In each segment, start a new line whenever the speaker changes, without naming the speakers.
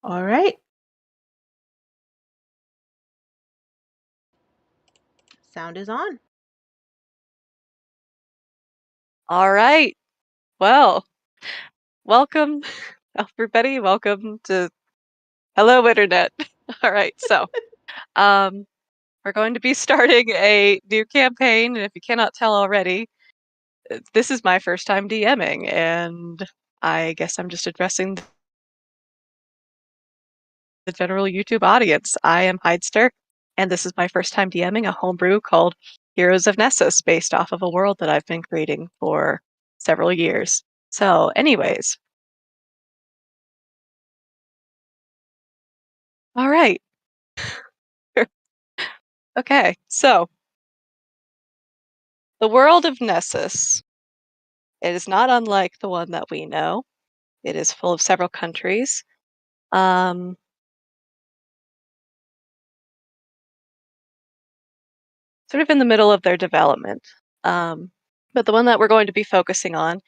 All right. Sound is on.
All right. Well, welcome, everybody. Welcome to Hello Internet. All right. So, we're going to be starting a new campaign, and if you cannot tell already, this is my first time DMing, and I guess I'm just addressing the general YouTube audience. I am Heidster, and this is my first time DMing a homebrew called Heroes of Nessis, based off of a world that I've been creating for several years. So, anyways. All right. Okay, so the world of Nessis. It is not unlike the one that we know. It is full of several countries. Sort of in the middle of their development. But the one that we're going to be focusing on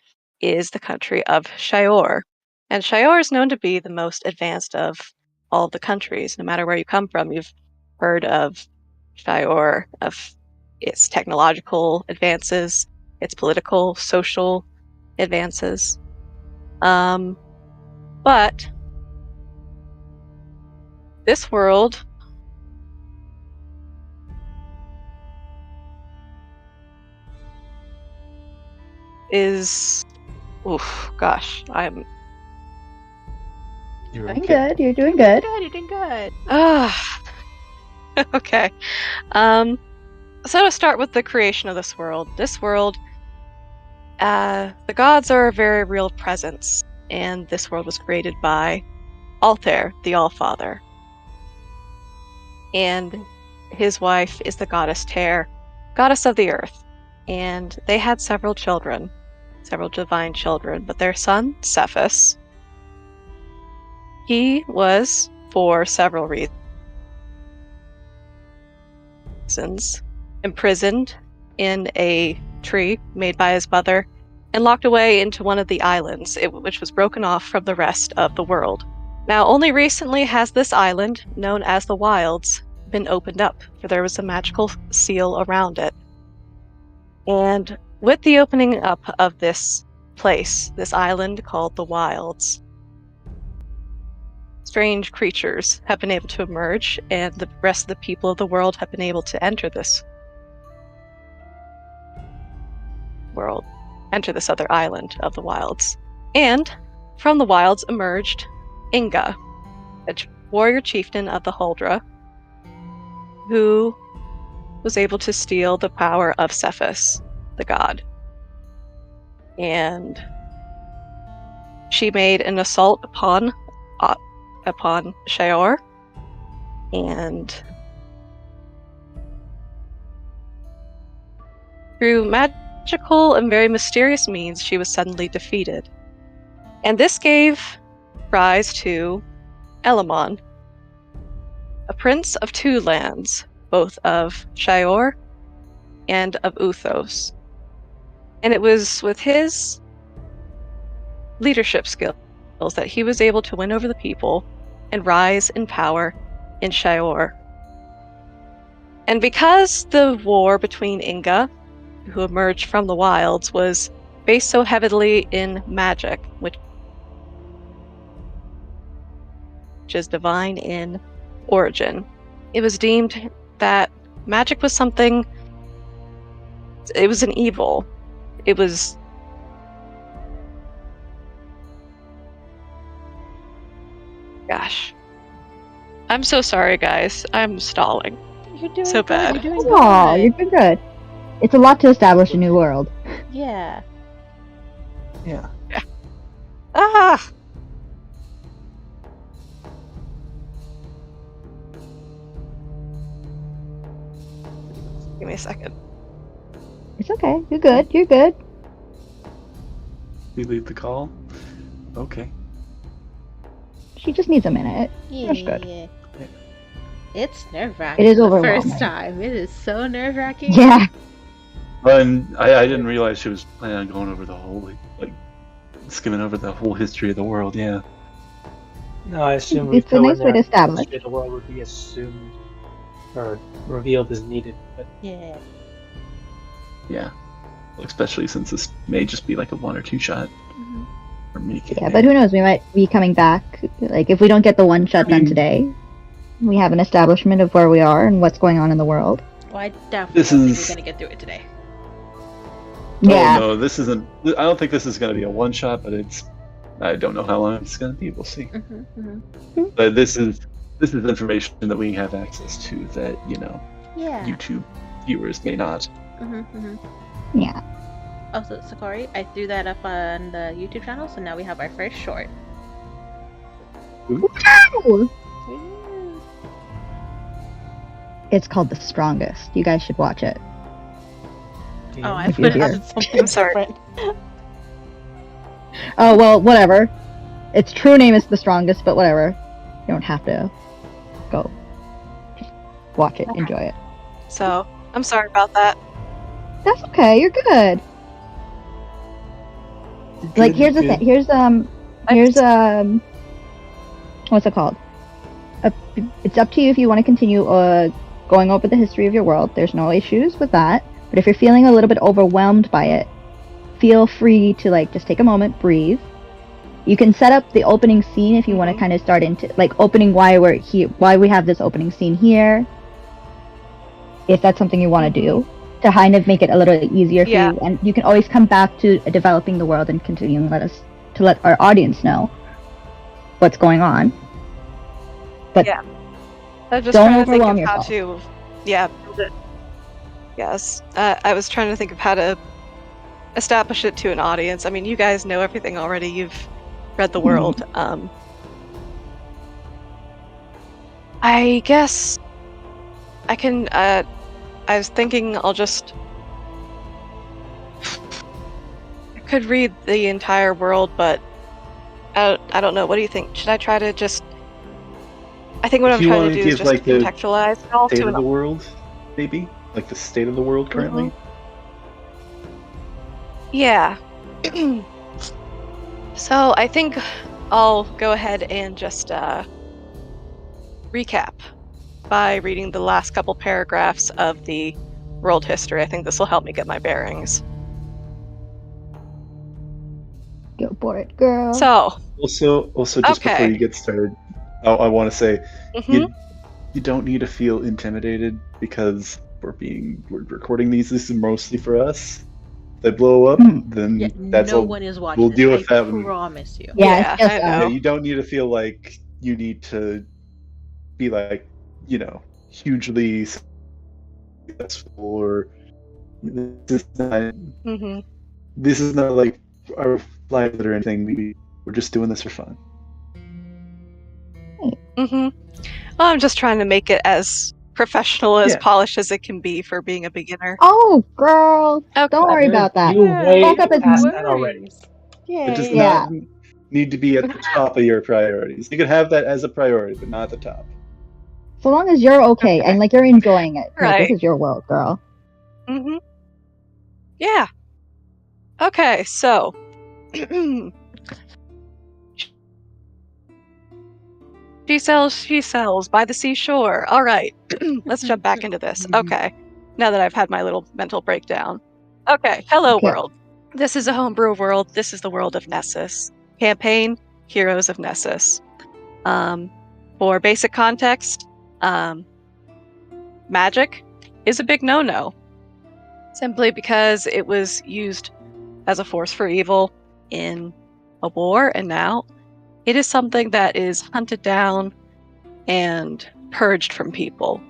is the country of Shior. And Shior is known to be the most advanced of all the countries. No matter where you come from, you've heard of Shior, of its technological advances, its political, social advances. But this world is, gosh, I'm.
You're
doing good. You're doing good.
You're doing good.
Okay. So to start with the creation of this world, the gods are a very real presence, and this world was created by Altair, the Allfather. And his wife is the goddess Ter, goddess of the earth. And they had several children, several divine children, but their son, Cephas, he was, for several reasons, imprisoned in a tree made by his mother and locked away into one of the islands, which was broken off from the rest of the world. Now, only recently has this island, known as the Wilds, been opened up, for there was a magical seal around it. And with the opening up of this place, this island called the Wilds, strange creatures have been able to emerge, and the rest of the people of the world have been able to enter this world, enter this other island of the Wilds. And from the Wilds emerged Inga, a warrior chieftain of the Huldra, who was able to steal the power of Cephas, the god. And she made an assault upon Shior, and through magical and very mysterious means, she was suddenly defeated. And this gave rise to Elamon, a prince of two lands, both of Shior and of Uthos. And it was with his leadership skills that he was able to win over the people and rise in power in Shior. And because the war between Inga, who emerged from the Wilds, was based so heavily in magic, which is divine in origin, it was deemed that magic was something, it was an evil. It was gosh. I'm so sorry, guys. I'm stalling.
You're doing
so
good.
bad.
You're doing
Oh,
good.
you're doing good. It's a lot to establish a new world.
Yeah.
Yeah.
Ah! Give me a second.
It's okay. You're good. You're good.
You leave the call? Okay.
She just needs a minute.
Yeah.
That's good.
It's nerve-wracking.
It is
the
overwhelming.
first time. It is so nerve-wracking.
Yeah.
And I didn't realize she was planning on going over the whole, like skimming over the whole history of the world, yeah.
No, I assume we
It's a
go
nice
in
way
there
to establish.
and the history of the world would be assumed or revealed as needed. But
Yeah.
Yeah. Especially since this may just be like a 1 or 2 shot.
Mhm.
Or make it.
Yeah, but who knows? We might be coming back. Like, if we don't get the one shot done today, we have an establishment of where we are and what's going on in the world.
Well, I definitely
This
don't think
is-
we're gonna get through it today.
Yeah.
Oh no, this isn't. I don't think this is going to be a 1 shot, but it's. I don't know how long it's going to be. We'll see. But this is information that we have access to that
Yeah.
YouTube viewers may not.
Yeah.
Also, Sakari, I threw that up on the YouTube channel, so now we have our first short.
It's called The Strongest. You guys should watch it.
Oh, I
If
put it
you're
on
here.
something
I'm sorry.
different.
Oh, well, whatever. Its true name is The Strongest, but whatever. You don't have to go. Just watch it. Enjoy it.
So, I'm sorry about that.
That's okay. You're good. Like, here's the thing. Here's what's it called? It's up to you if you want to continue going over the history of your world. There's no issues with that. But if you're feeling a little bit overwhelmed by it, feel free to just take a moment, breathe. You can set up the opening scene if you want to kind of start into opening why we're here, why we have this opening scene here. If that's something you want to do to kind of make it a little easier for you, and you can always come back to developing the world and continuing let our audience know what's going on. But
I'm just
don't
trying to think
overwhelm
of how
yourself.
to, build it. Yes, I was trying to think of how to establish it to an audience. I mean, you guys know everything already. You've read the world. I guess I can. I was thinking I could read the entire world, but I don't know. What do you think? Should I try to just? I think what
If
I'm
you
trying
wanna
to do is
give,
just
the
contextualize it all
State
to
of the
an.
world, maybe like the state of the world currently.
Yeah. So I think I'll go ahead and just recap by reading the last couple paragraphs of the world history. I think this will help me get my bearings.
Go for it, girl.
So,
Also, just before you get started, I want to say
mhm.
you don't need to feel intimidated because we're recording these. This is mostly for us. If they blow up, then
Yeah,
that's
no
all.
one is watching.
We'll deal with
I
that one.
promise you.
Yeah, it's
I
just,
know.
Yeah, you don't need to feel like you need to be hugely successful or this is not like our lives or anything. We're just doing this for fun.
Well, I'm just trying to make it as professional, as
Yeah.
polished as it can be for being a beginner.
Oh, girl. Don't worry about that.
You way
Bulk up is
past
no
that already.
It does
Yeah.
not need to be at the top of your priorities. You can have that as a priority, but not at the top.
So long as you're okay and you're enjoying it.
Right.
This is your world, girl.
Yeah. Okay, so she sells by the seashore. All right, let's jump back into this. Okay, now that I've had my little mental breakdown. Okay, hello world. This is a homebrew world. This is the world of Nessis. Campaign, Heroes of Nessis. For basic context, magic is a big no-no. Simply because it was used as a force for evil in a war, and now it is something that is hunted down and purged from people.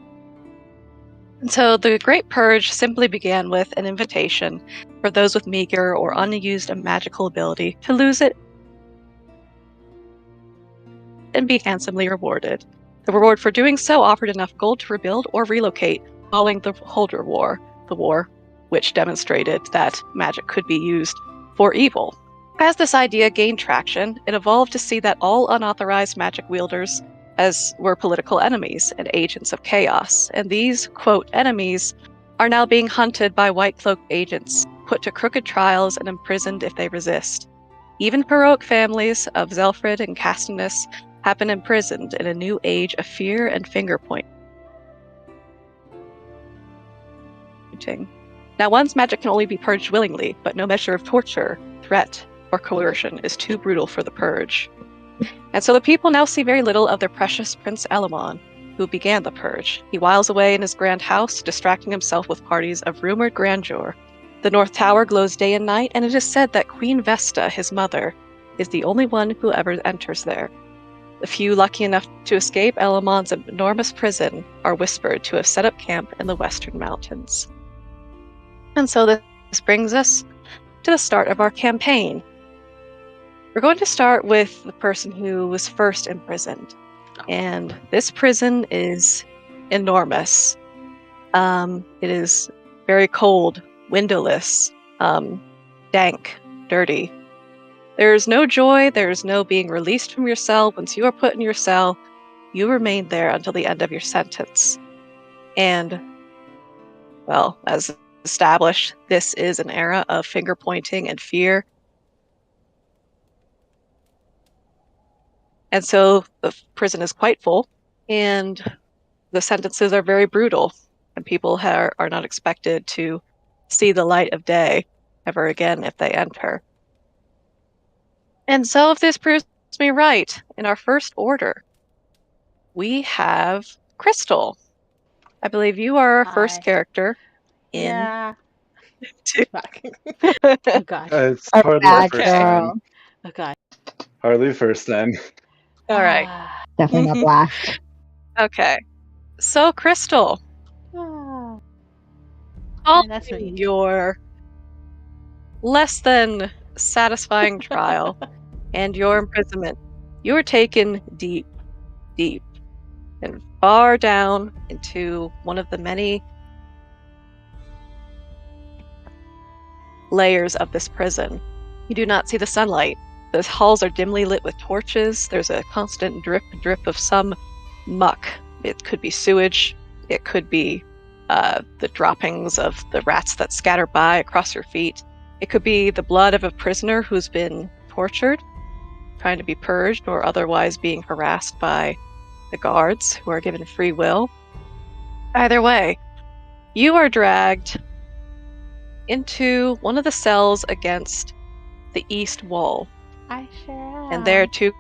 And so the Great Purge simply began with an invitation for those with meager or unused magical ability to lose it and be handsomely rewarded. The reward for doing so offered enough gold to rebuild or relocate following the Holder War, the war which demonstrated that magic could be used for evil. As this idea gained traction, it evolved to see that all unauthorized magic wielders were political enemies and agents of chaos, and these, quote, enemies are now being hunted by white-cloaked agents, put to crooked trials and imprisoned if they resist. Even heroic families of Zelfrid and Castanus have been imprisoned in a new age of fear and finger pointing. Now, one's magic can only be purged willingly, but no measure of torture, threat, or coercion is too brutal for the purge. And so the people now see very little of their precious Prince Elamon, who began the purge. He whiles away in his grand house, distracting himself with parties of rumored grandeur. The North Tower glows day and night, and it is said that Queen Vesta, his mother, is the only one who ever enters there. The few lucky enough to escape Elamon's enormous prison are whispered to have set up camp in the Western Mountains. And so this brings us to the start of our campaign. We're going to start with the person who was first imprisoned. And this prison is enormous. It is very cold, windowless, dank, dirty. There is no joy, there is no being released from your cell. Once you are put in your cell, you remain there until the end of your sentence. And, well, as established, this is an era of finger pointing and fear. And so the prison is quite full, and the sentences are very brutal, and people are not expected to see the light of day ever again if they enter. And so if this proves me right, in our first order, we have Crystal. I believe you are our first
Hi.
character in...
Yeah.
Fuck.
Oh gosh.
It's
A
hardly
bad
first
girl.
time.
Oh god.
Hardly first time.
All right.
Definitely not last.
Okay. So, Crystal,
Ah.
following
that's me.
your less than satisfying trial and your imprisonment, you were taken deep, deep, and far down into one of the many layers of this prison. You do not see the sunlight. The halls are dimly lit with torches. There's a constant drip of some muck. It could be sewage. It could be the droppings of the rats that scatter by across your feet. It could be the blood of a prisoner who's been tortured, trying to be purged, or otherwise being harassed by the guards who are given free will. Either way, you are dragged into one of the cells against the east wall.
I sure am.
And there are two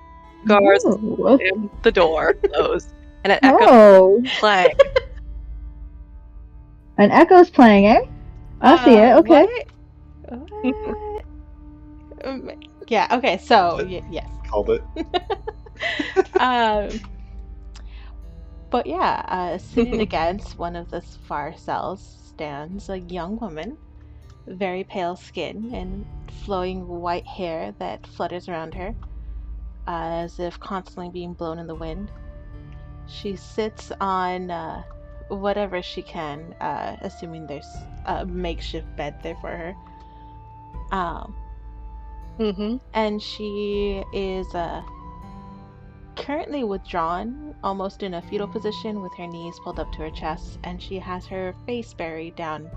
guards
Ooh.
in the door closed, and it echoes
Oh,
playing.
an echo's playing, eh? I see it. Okay.
What? Yeah. Okay. So yes.
Called it.
But yeah, sitting against one of the far cells stands a young woman, very pale skin and flowing white hair that flutters around her, as if constantly being blown in the wind. She sits on whatever she can, assuming there's a makeshift bed there for her. And she is currently withdrawn, almost in a fetal position, with her knees pulled up to her chest, and she has her face buried down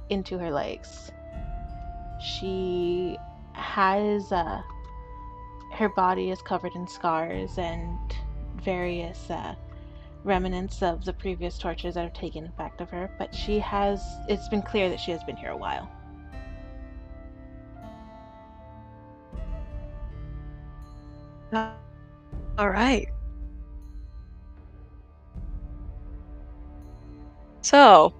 into her legs. She has her body is covered in scars and various remnants of the previous tortures that have taken effect of her, but it's been clear that she has been here a while.
All right. So,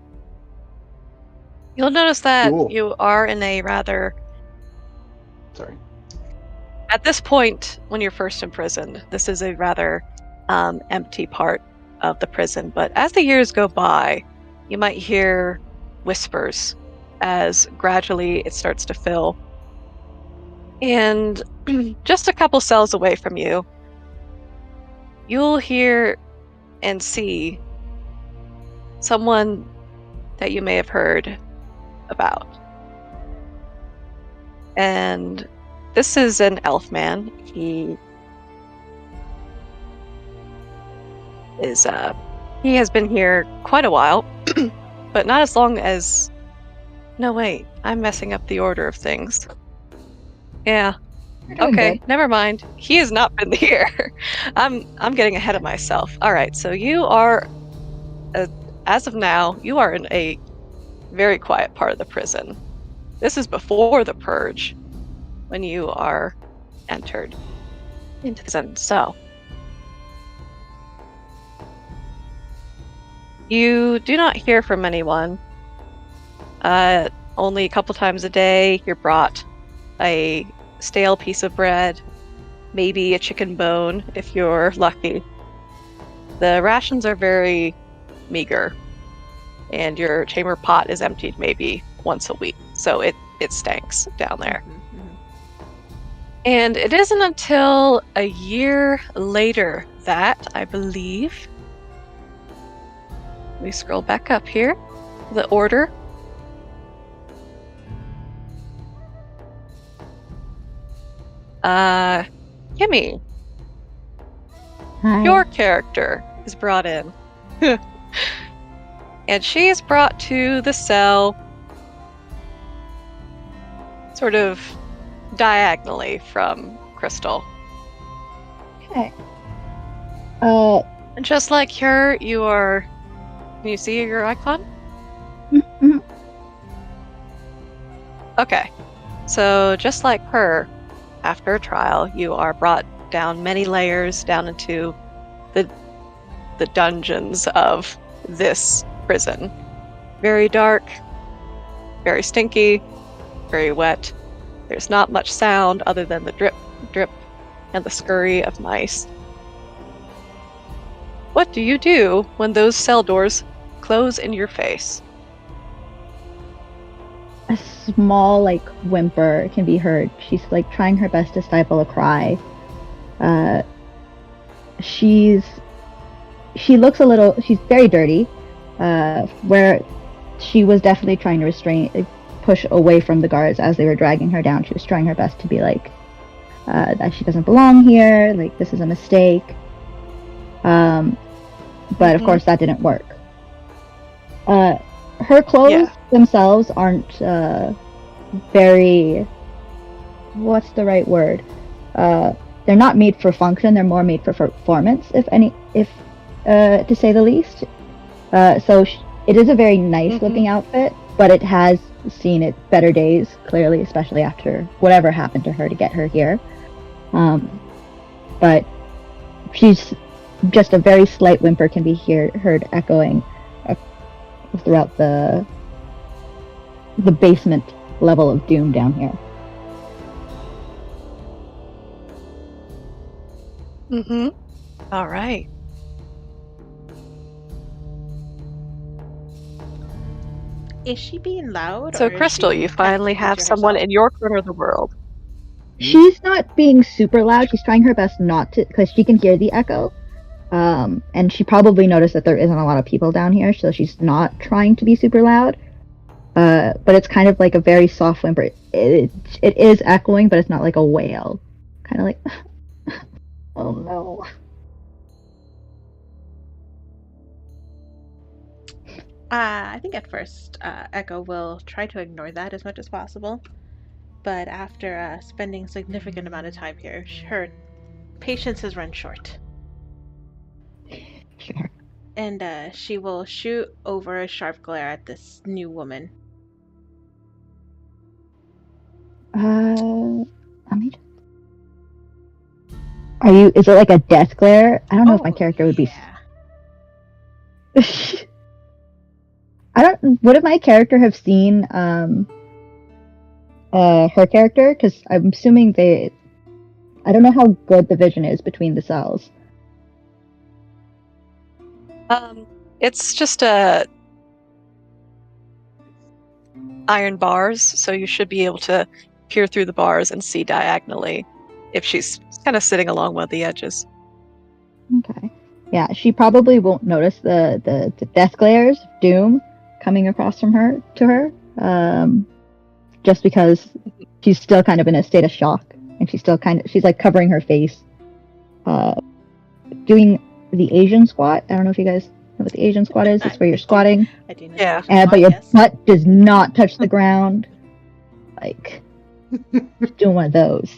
you'll notice that
Cool.
you are in a rather...
Sorry.
At this point, when you're first imprisoned, this is a rather empty part of the prison. But as the years go by, you might hear whispers as gradually it starts to fill. And just a couple cells away from you, you'll hear and see someone that you may have heard about. And this is an elf man. He has been here quite a while, but not as long as... No, wait, I'm messing up the order of things. Yeah.
doing
Okay,
good.
never mind. He has not been here. I'm getting ahead of myself. All right, so you are, as of now, you are in a very quiet part of the prison. This is before the purge, when you are entered into the prison. So you do not hear from anyone. Only a couple times a day, you're brought a stale piece of bread, maybe a chicken bone if you're lucky. The rations are very meager, and your chamber pot is emptied maybe once a week, so it stinks down there. And it isn't until a year later that, I believe, we scroll back up here, the order. Kimmy,
Hi.
your character is brought in. And she is brought to the cell sort of diagonally from Crystal.
Okay.
And just like her, you are... Can you see your icon?
Mm-hmm.
Okay. So just like her, after a trial, you are brought down many layers down into the dungeons of this prison. Very dark, very stinky, very wet. There's not much sound other than the drip, drip, and the scurry of mice. What do you do when those cell doors close in your face?
A small, like, whimper can be heard. She's, like, trying her best to stifle a cry. She looks a little... She's very dirty. Where she was definitely trying to push away from the guards as they were dragging her down. She was trying her best to be like, that she doesn't belong here, like, this is a mistake. But of course that didn't work. Her clothes themselves aren't very... What's the right word? They're not made for function, they're more made for performance, to say the least. So it is a very nice looking outfit, but it has seen its better days, clearly, especially after whatever happened to her to get her here. But she's just a very slight whimper can be heard echoing throughout the basement level of doom down here.
All right.
Is she being loud?
So,
or is
Crystal,
she
you
kind of
finally
keeping
have
to
someone
herself?
in your corner of the world.
She's not being super loud. She's trying her best not to, because she can hear the echo. And she probably noticed that there isn't a lot of people down here, so she's not trying to be super loud. But it's kind of like a very soft whimper. It is echoing, but it's not like a wail. Kind of like, oh no.
I think at first Echo will try to ignore that as much as possible. But after spending a significant amount of time here, her patience has run short.
Sure.
And she will shoot over a sharp glare at this new woman.
Let me just... is it like a death glare? I don't know if my character would be... Would my character have seen, her character? Because I'm assuming I don't know how good the vision is between the cells.
It's just iron bars, so you should be able to peer through the bars and see diagonally if she's kind of sitting along one of the edges.
Okay. Yeah, she probably won't notice the death glares of doom coming across from her to her, just because she's still kind of in a state of shock, and she's like covering her face, doing the Asian squat. I don't know if you guys know what the Asian squat is. It's where you're squatting.
I do know.
Yeah.
But your butt does not touch the ground. Like, doing one of those.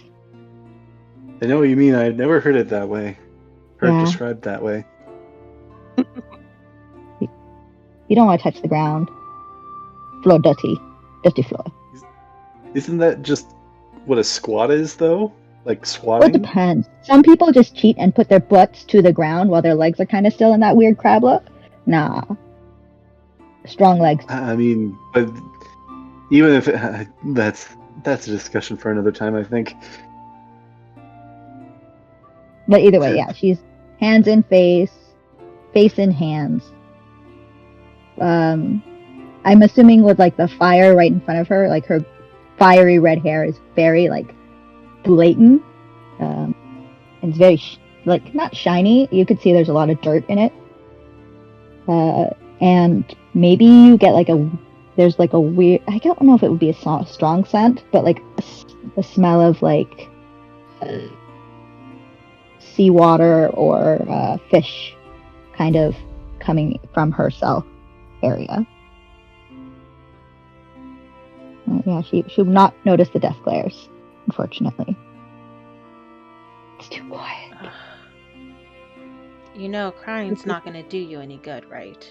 I know what you mean. I've never heard it that way. Heard
Yeah.
described that way.
You don't want to touch the ground. Floor dirty. Dirty floor.
Isn't that just what a squat is, though? Like
Well, it
squatting?
depends. Some people just cheat and put their butts to the ground while their legs are kind of still in that weird crab look. Nah. Strong legs.
I mean, but even if that's a discussion for another time, I think.
But either way, yeah, she's hands in face, face in hands. I'm assuming with like the fire right in front of her, like her fiery red hair is very like blatant. And it's very like not shiny. You could see there's a lot of dirt in it. And maybe you get like there's like a weird. I don't know if it would be a strong scent, but like the smell of like seawater or fish, kind of coming from her cell area. Yeah, she would not notice the death glares, unfortunately. It's too quiet.
You know, crying's not going to do you any good, right?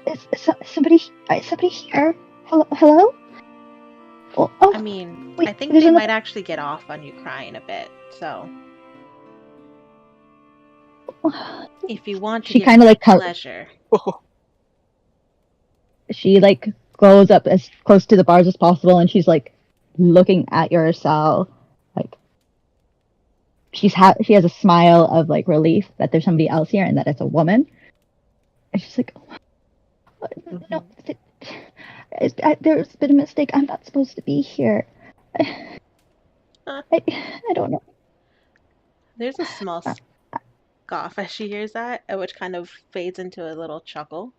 Is somebody here? Hello? Oh,
I mean,
wait,
I think
there's
they
another-
might actually get off on you crying a bit, so if you want to
She
give
kind of like
pleasure.
she like goes up as close to the bars as possible, and she's like looking at your cell, like she has a smile of like relief that there's somebody else here and that it's a woman. And she's like, no, there's been a mistake. I'm not supposed to be here. I don't know.
There's a small scoff as she hears that, which kind of fades into a little chuckle.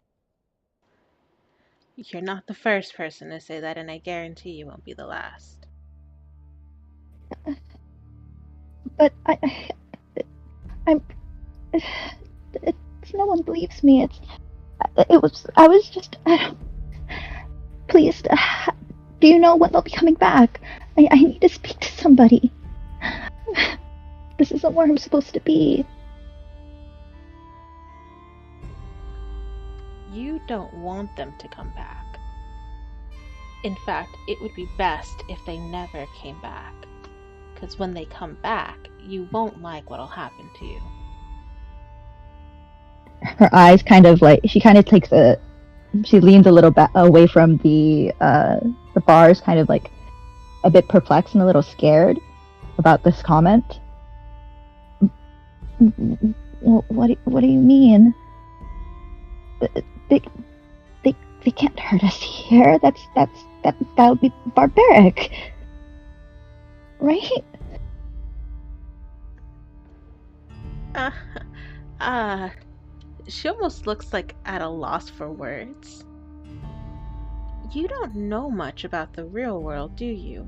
You're not the first person to say that, and I guarantee you won't be the last.
But no one believes me. I was just, please, do you know when they'll be coming back? I need to speak to somebody. This isn't where I'm supposed to be.
You don't want them to come back. In fact, it would be best if they never came back. Because when they come back, you won't like what'll happen to you.
Her eyes kind of like, she kind of she leans a little bit away from the bars, kind of like a bit perplexed and a little scared about this comment. What do you mean? They can't hurt us here. That would be barbaric, right?
She almost looks like at a loss for words. You don't know much about the real world, do you?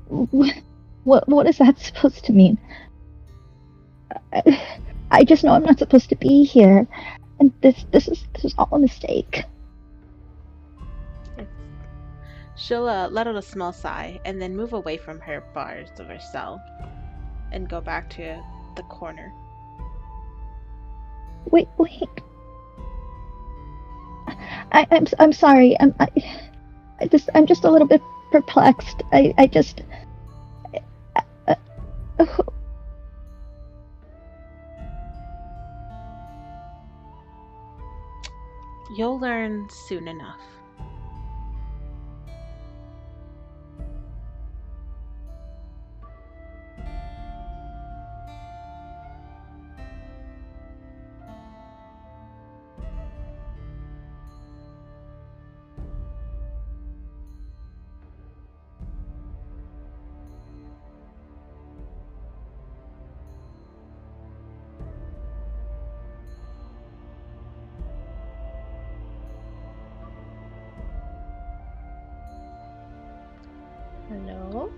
What is that supposed to mean? I just know I'm not supposed to be here, and this is all a mistake.
She'll let out a small sigh and then move away from her bars of her cell and go back to the corner.
Wait. I'm sorry. I'm just a little bit perplexed.
You'll learn soon enough. Hello?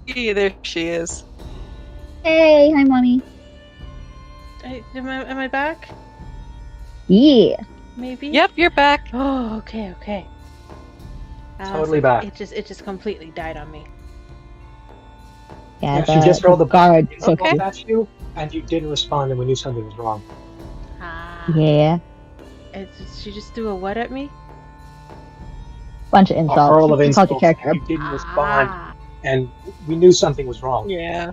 There she is.
Hey, hi, mommy.
Am I back?
Yeah.
Maybe.
Yep, you're back.
Oh, okay.
Totally back.
It just completely died on me.
Yeah,
She just rolled the
guard
took
took you.
at you, and you didn't respond, and we knew something was wrong.
Ah.
Yeah.
She just threw a what at me?
Bunch of
A
insults.
hurl of
You called your
insults,
character.
and you didn't respond,
Ah.
and we knew something was wrong.
Yeah.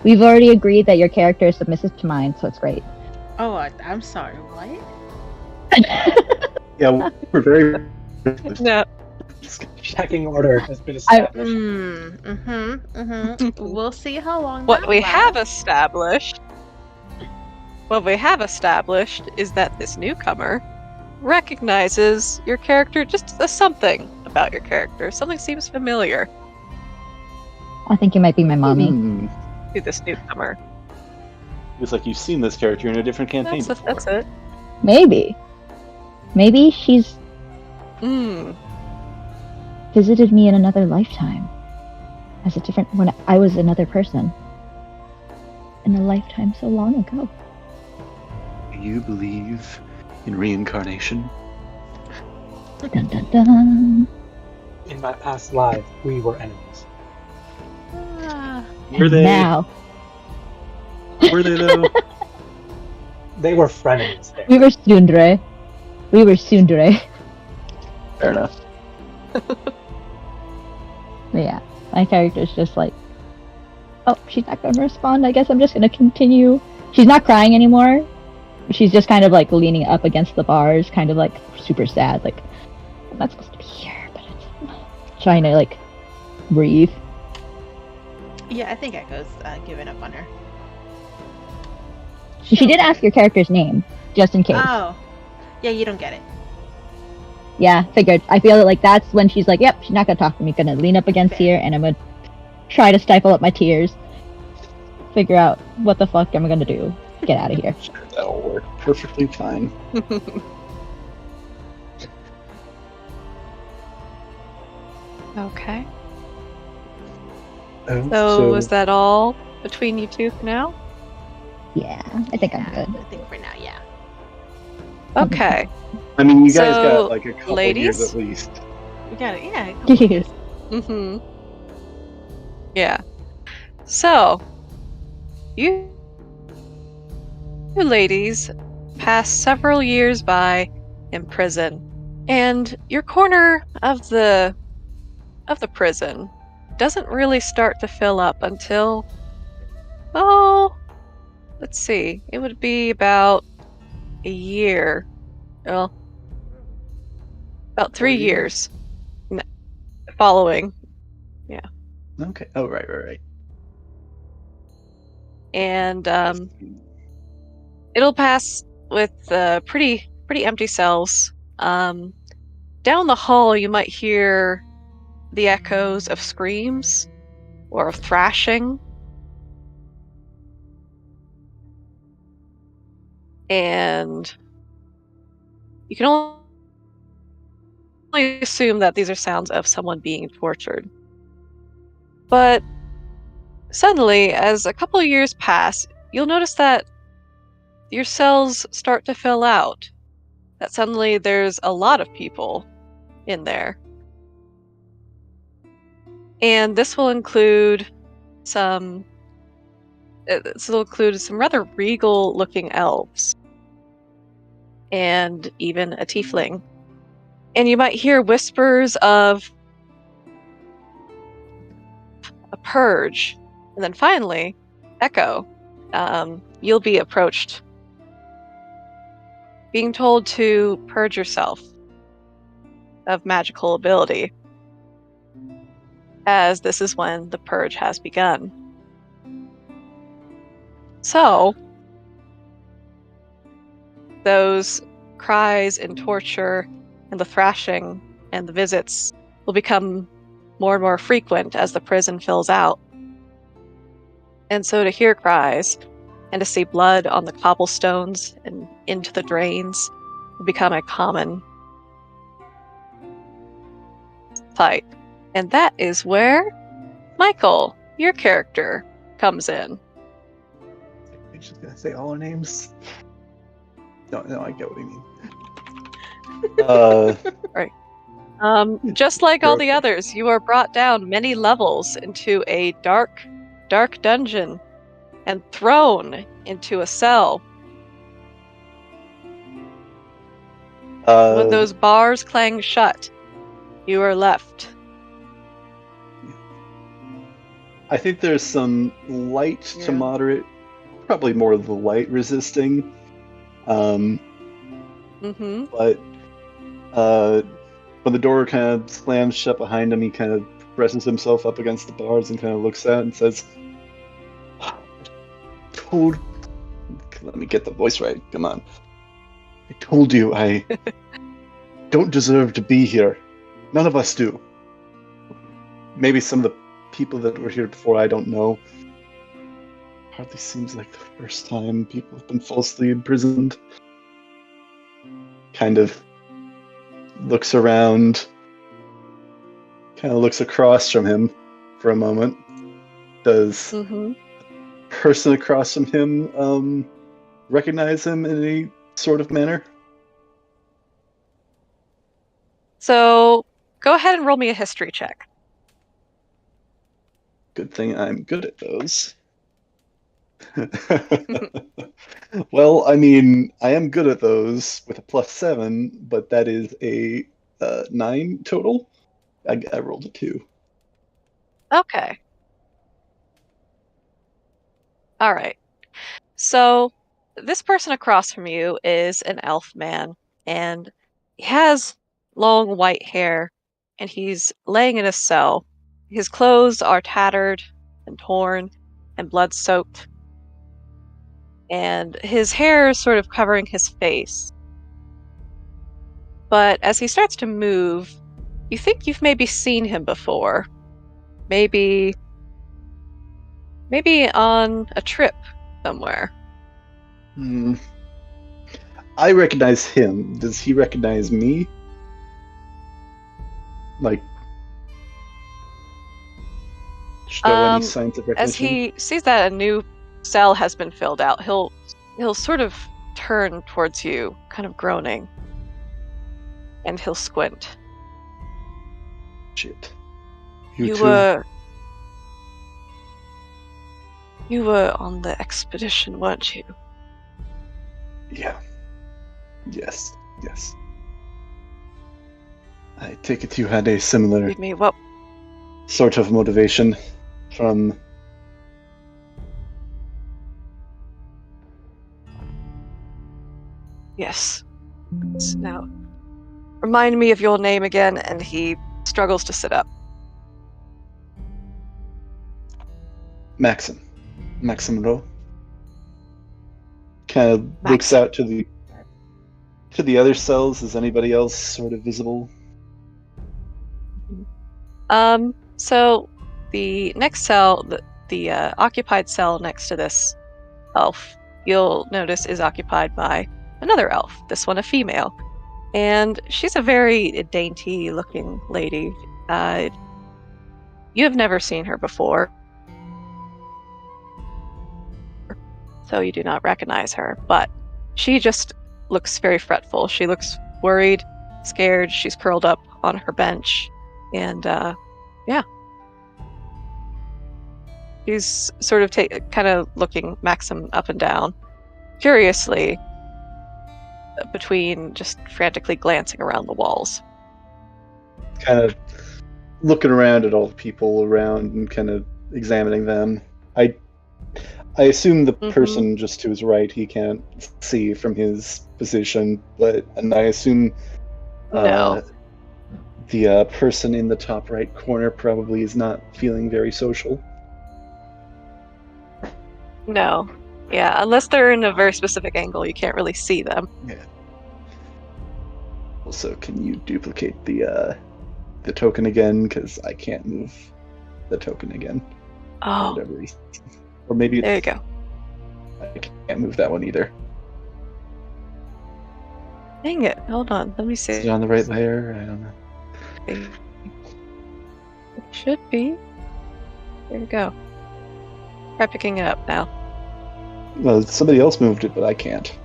We've already agreed that your character is submissive to mine, so it's great.
Oh, I'm sorry. What?
Yeah, we're very.
No.
Checking order has been established.
We'll see how long.
What
that
we have
lasts.
established is that this newcomer recognizes your character, just something about your character. Something seems familiar
I think you might be my mommy.
to this newcomer.
It's like you've seen this character in a different campaign before.
That's it.
Maybe. Maybe she's visited me in another lifetime. As a different when I was another person. In a lifetime so long ago.
Do you believe in reincarnation?
Dun dun dun.
In my past life, we were enemies.
Were they?
Now
Were they though?
They were frenemies there.
we were Sundre.
Fair enough.
Yeah, my character's just like, oh, she's not going to respond. I guess I'm just going to continue. She's not crying anymore. She's just kind of like leaning up against the bars, kind of like super sad. Like, I'm not supposed to be here, but it's trying to like breathe.
Yeah, I think Echo's giving up on her.
She did ask your character's name, just in case.
Oh, yeah, you don't get it.
Yeah, figured. I feel like that's when she's like, yep, she's not going to talk to me. Gonna lean up against here, and I'm going to try to stifle up my tears. Figure out what the fuck am I going to do. Get out of here.
That'll work perfectly fine.
Okay.
Oh,
So is that all between you two for now?
Yeah, I think I'm good.
I think for now, yeah.
Okay.
I mean, you guys
So,
got like a couple
ladies?
years at least.
We got it, yeah.
Mm-hmm. Yeah. So, you ladies pass several years by in prison, and your corner of the prison doesn't really start to fill up until, oh, let's see, it would be about a year. Well, about 3 years following.
Okay. Oh, right.
And it'll pass with pretty empty cells. Down the hall, you might hear the echoes of screams or of thrashing. And you can only assume that these are sounds of someone being tortured. But suddenly, as a couple of years pass, you'll notice that your cells start to fill out. That suddenly there's a lot of people in there. And this will include some rather regal-looking elves. And even a tiefling. And you might hear whispers of a purge. And then finally, Echo, you'll be approached, being told to purge yourself of magical ability, as this is when the purge has begun. So, those cries and torture and the thrashing and the visits will become more and more frequent as the prison fills out. And so to hear cries and to see blood on the cobblestones and into the drains will become a common sight. And that is where Michael, your character, comes in.
You're just gonna say all our names? No, I get what you mean.
Just like all the
Okay.
others, you are brought down many levels into a dark dungeon and thrown into a cell. When those bars clang shut, you are left.
I think there's some light to
Yeah.
moderate, probably more of the light resisting.
Mm-hmm.
But when the door kind of slams shut behind him, he kind of presses himself up against the bars and kind of looks out and says, let me get the voice right, come on. I told you I don't deserve to be here. None of us do. Maybe some of the people that were here before, I don't know. Hardly seems like the first time people have been falsely imprisoned. Kind of looks around, kind of looks across from him for a moment. Does the person across from him recognize him in any sort of manner?
So, go ahead and roll me a history check.
Good thing I'm good at those. Well, I mean, I am good at those with a +7, but that is a 9 total. I rolled a 2.
Okay. All right. So, this person across from you is an elf man, and he has long white hair, and he's laying in a cell. His clothes are tattered and torn and blood-soaked, and his hair is sort of covering his face. But as he starts to move, you think you've maybe seen him before. Maybe on a trip somewhere.
I recognize him. Does he recognize me? Like, show any signs of recognition?
As he sees that a new cell has been filled out, he'll sort of turn towards you, kind of groaning, and he'll squint.
Shit.
You
too?
were on the expedition, weren't you?
Yeah. Yes. I take it you had a similar
Give me what?
sort of motivation from...
Yes. Now, remind me of your name again, and he struggles to sit up.
Maxim Rowe. Kind of looks out to the other cells. Is anybody else sort of visible?
So the next cell, the occupied cell next to this elf, you'll notice is occupied by another elf, this one a female. And she's a very dainty looking lady. You have never seen her before, so you do not recognize her, but she just looks very fretful. She looks worried, scared. She's curled up on her bench, and yeah. She's sort of kind of looking Maxim up and down, curiously, between just frantically glancing around the walls.
Kind of looking around at all the people around and kind of examining them. I assume the person just to his right he can't see from his position, and I assume
No.
The person in the top right corner probably is not feeling very social.
No. Yeah, unless they're in a very specific angle, you can't really see them.
Yeah. Also, can you duplicate the token again? Because I can't move the token again.
Oh.
For whatever reason. Or maybe
there you go.
I can't move that one either.
Dang it. Hold on. Let me see.
Is it on the right layer? I don't know.
It should be. There we go. Try picking it up now.
Well, somebody else moved it, but I can't.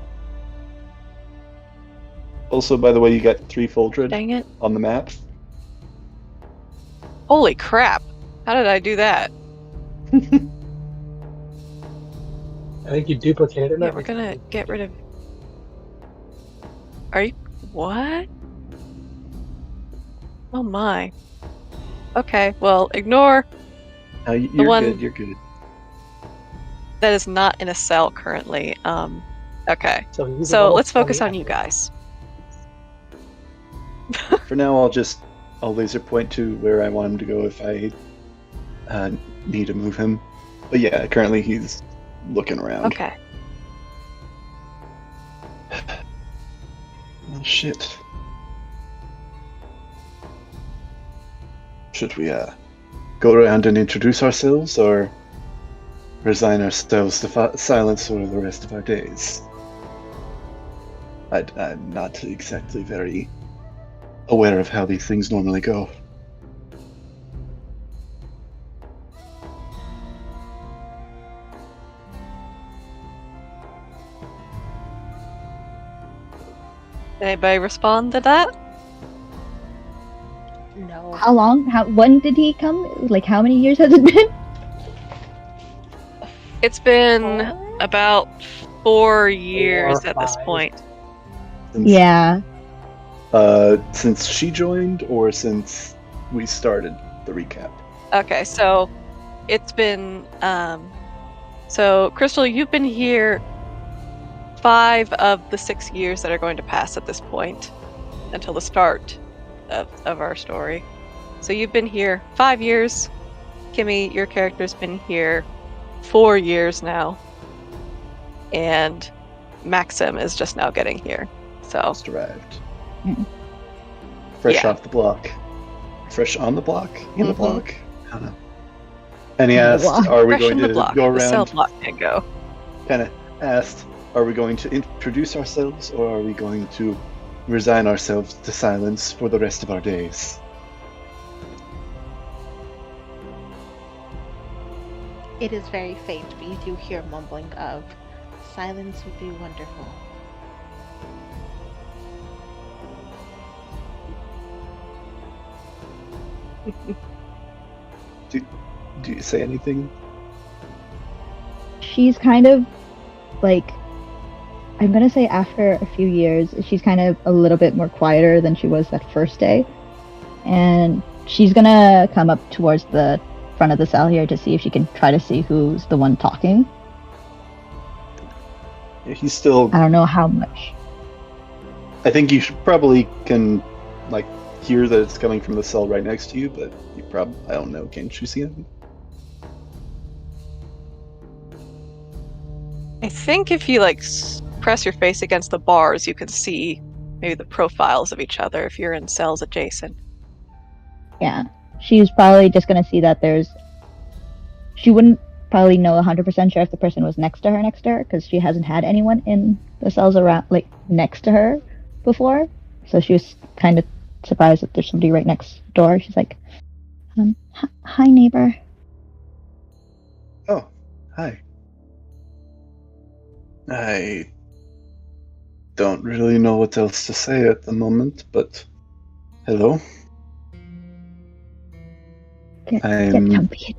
Also, by the way, you got 3 Foldred
Dang it.
on the map.
Holy crap. How did I do that?
I think you duplicated it.
Yeah, we're gonna get rid of... Are you... What? Oh my. Okay, well, ignore
You're
one-
good, you're good.
that is not in a cell currently. Okay.
he's
So
a
let's focus
little
on you guys.
For now, I'll laser point to where I want him to go if I need to move him. But yeah, currently he's looking around.
Okay.
Oh, shit. Should we go around and introduce ourselves, or resign ourselves to silence for the rest of our days? I'm not exactly very aware of how these things normally go.
Anybody respond to that?
No.
How long? When did he come? Like, how many years has it been?
It's been
4?
about 4 years at this
5.
point.
Since,
Yeah.
Since she joined, or since we started the recap?
Okay, so it's been so Crystal, you've been here 5 of the 6 years that are going to pass at this point until the start of our story. So you've been here 5 years. Kimmy, your character's been here 4 years now. And Maxim is just now getting here. So
Just arrived.
Mm.
Fresh
Yeah.
off the block. Fresh on the block? In the
Mhm.
block? I don't know. And he
In the
asked,
block.
are we
fresh
going
in the
to
block.
go
The cell
around?
block can go.
Kind of asked, are we going to introduce ourselves, or are we going to resign ourselves to silence for the rest of our days?
It is very faint, but you do hear mumbling of, silence would be wonderful.
Do you say anything?
She's kind of like, I'm gonna say after a few years, she's kind of a little bit more quieter than she was that first day. And she's gonna come up towards the front of the cell here to see if she can try to see who's the one talking.
Yeah, he's still.
I don't know how much.
I think you probably can, like, hear that it's coming from the cell right next to you, but you probably. I don't know. Can't you see him?
I think if you press your face against the bars, you can see maybe the profiles of each other if you're in cells adjacent.
Yeah. She's probably just gonna see that she wouldn't probably know 100% sure if the person was next to her because she hasn't had anyone in the cells around, like, next to her before. So she was kind of surprised that there's somebody right next door. She's like, hi, neighbor.
Oh, hi. I don't really know what else to say at the moment, but hello.
Get
I'm
comfy.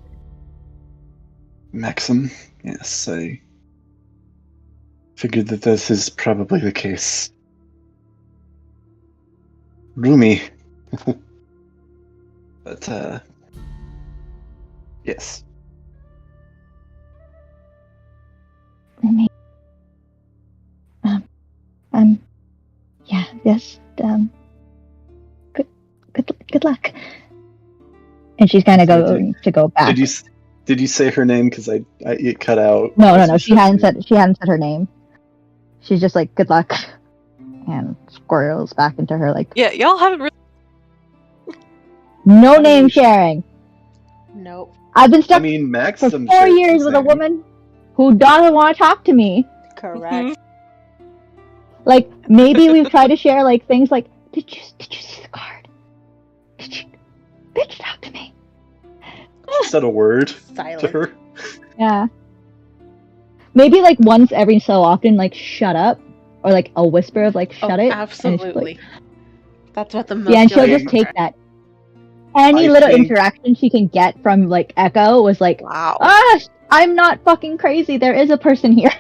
Maxim. Yes, I figured that this is probably the case. Roomy. But, yes.
Roommate. Yeah, yes, good luck. And she's kind of going to go back.
Did you say her name? Because it cut out.
No. She hadn't said her name. She's just like, good luck, and squirrels back into her like,
Yeah, y'all haven't really...
no name sharing.
Nope.
I've been
I
stuck
mean,
for
Maxim
4
shared
years
his
with a
name.
woman who doesn't want to talk to me.
Correct.
Like, maybe we've tried to share like things like, did you see the card? Did you talk to me?
said a word to
Silence.
her.
Yeah. Maybe like once every so often, like shut up, or like a whisper of like shut it. And it's, like,
Absolutely. That's what the most.
yeah, and she'll
you'll
just
get
take
from
that. Any
I
little
think-
interaction she can get from like Echo was like,
Wow.
ah, I'm not fucking crazy. There is a person here.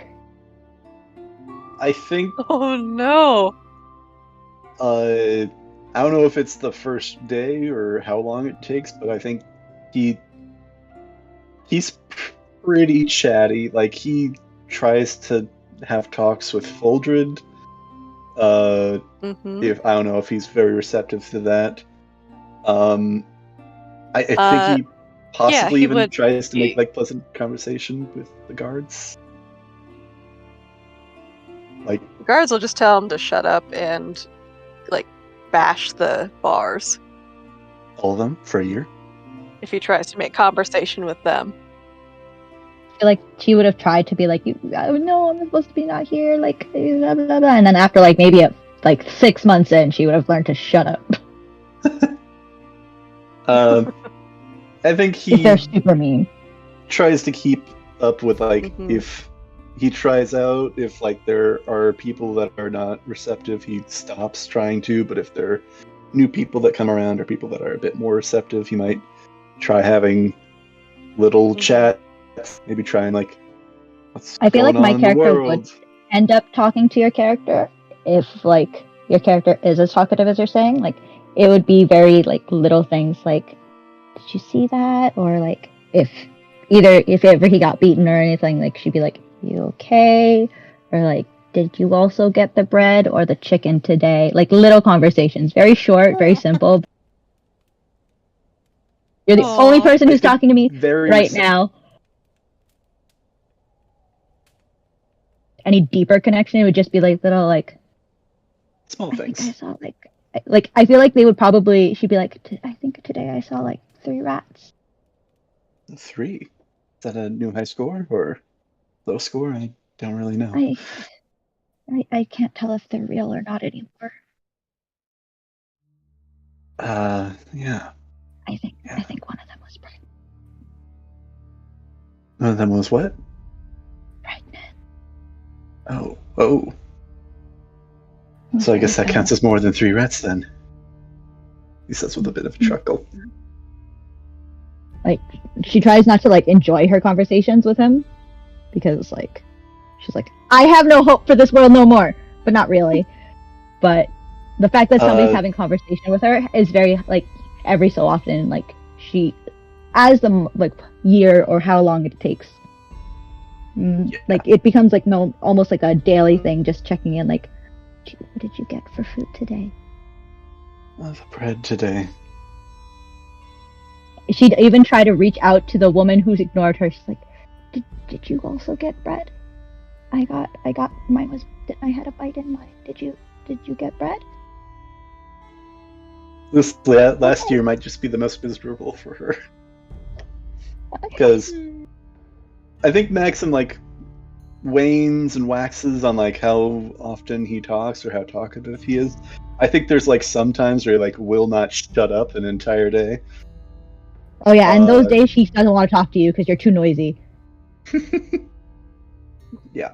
I think
Oh no.
I don't know if it's the first day or how long it takes, but I think he's pretty chatty. Like he tries to have talks with Foldred.
Mm-hmm.
If I don't know if he's very receptive to that. I think he possibly
he
even
would
tries to
be.
make like pleasant conversation with the guards. Like
The guards will just tell him to shut up and like bash the bars
all of them for a year.
if he tries to make conversation with them.
I feel like she would have tried to be like, no, I'm supposed to be not here, like blah blah blah. And then after like maybe like 6 months in, she would have learned to shut up.
I think
If they're
he
super mean.
tries to keep up with like
Mhm.
if he tries out, if like there are people that are not receptive, he stops trying to. But if there are new people that come around or people that are a bit more receptive, he might try having little
Mhm.
chats. Maybe try and like what's
I feel
going
like my
on in the
character would
world.
End up talking to your character if like your character is as talkative as you're saying. Like it would be very like little things like, did you see that? Or like if ever he got beaten or anything, like she'd be like, you okay? Or like, did you also get the bread or the chicken today? Like little conversations, very short, very simple. You're the
Aw.
only person
I
who's
think
talking to me
very
right
receptive.
now. Any deeper connection, it would just be like little like,
Small
I think I
things.
saw like I feel like they would probably, she'd be like, I think today I saw like 3 rats.
3. Is that a new high score or low score? I don't really know.
I can't tell if they're real or not anymore.
Yeah.
I think one of them was pregnant.
One of them was what? Oh. So I guess that counts as more than 3 rats then. He says with a bit of a chuckle.
Like she tries not to like enjoy her conversations with him because like she's like, I have no hope for this world no more, but not really. But the fact that somebody's having conversation with her is very like every so often, like she, as the like year or how long it takes, like it becomes like no, almost like a daily thing, just checking in like, what did you get for food today?
The bread today.
She'd even try to reach out to the woman who's ignored her. She's like, did you also get bread? I got mine was, I had a bite in mine. Did you get bread?
This last year might just be the most miserable for her. Because I think Maxim like wanes and waxes on like how often he talks or how talkative he is. I think there's like some times where he like will not shut up an entire day.
Oh yeah, and those days she doesn't want to talk to you because you're too noisy.
Yeah.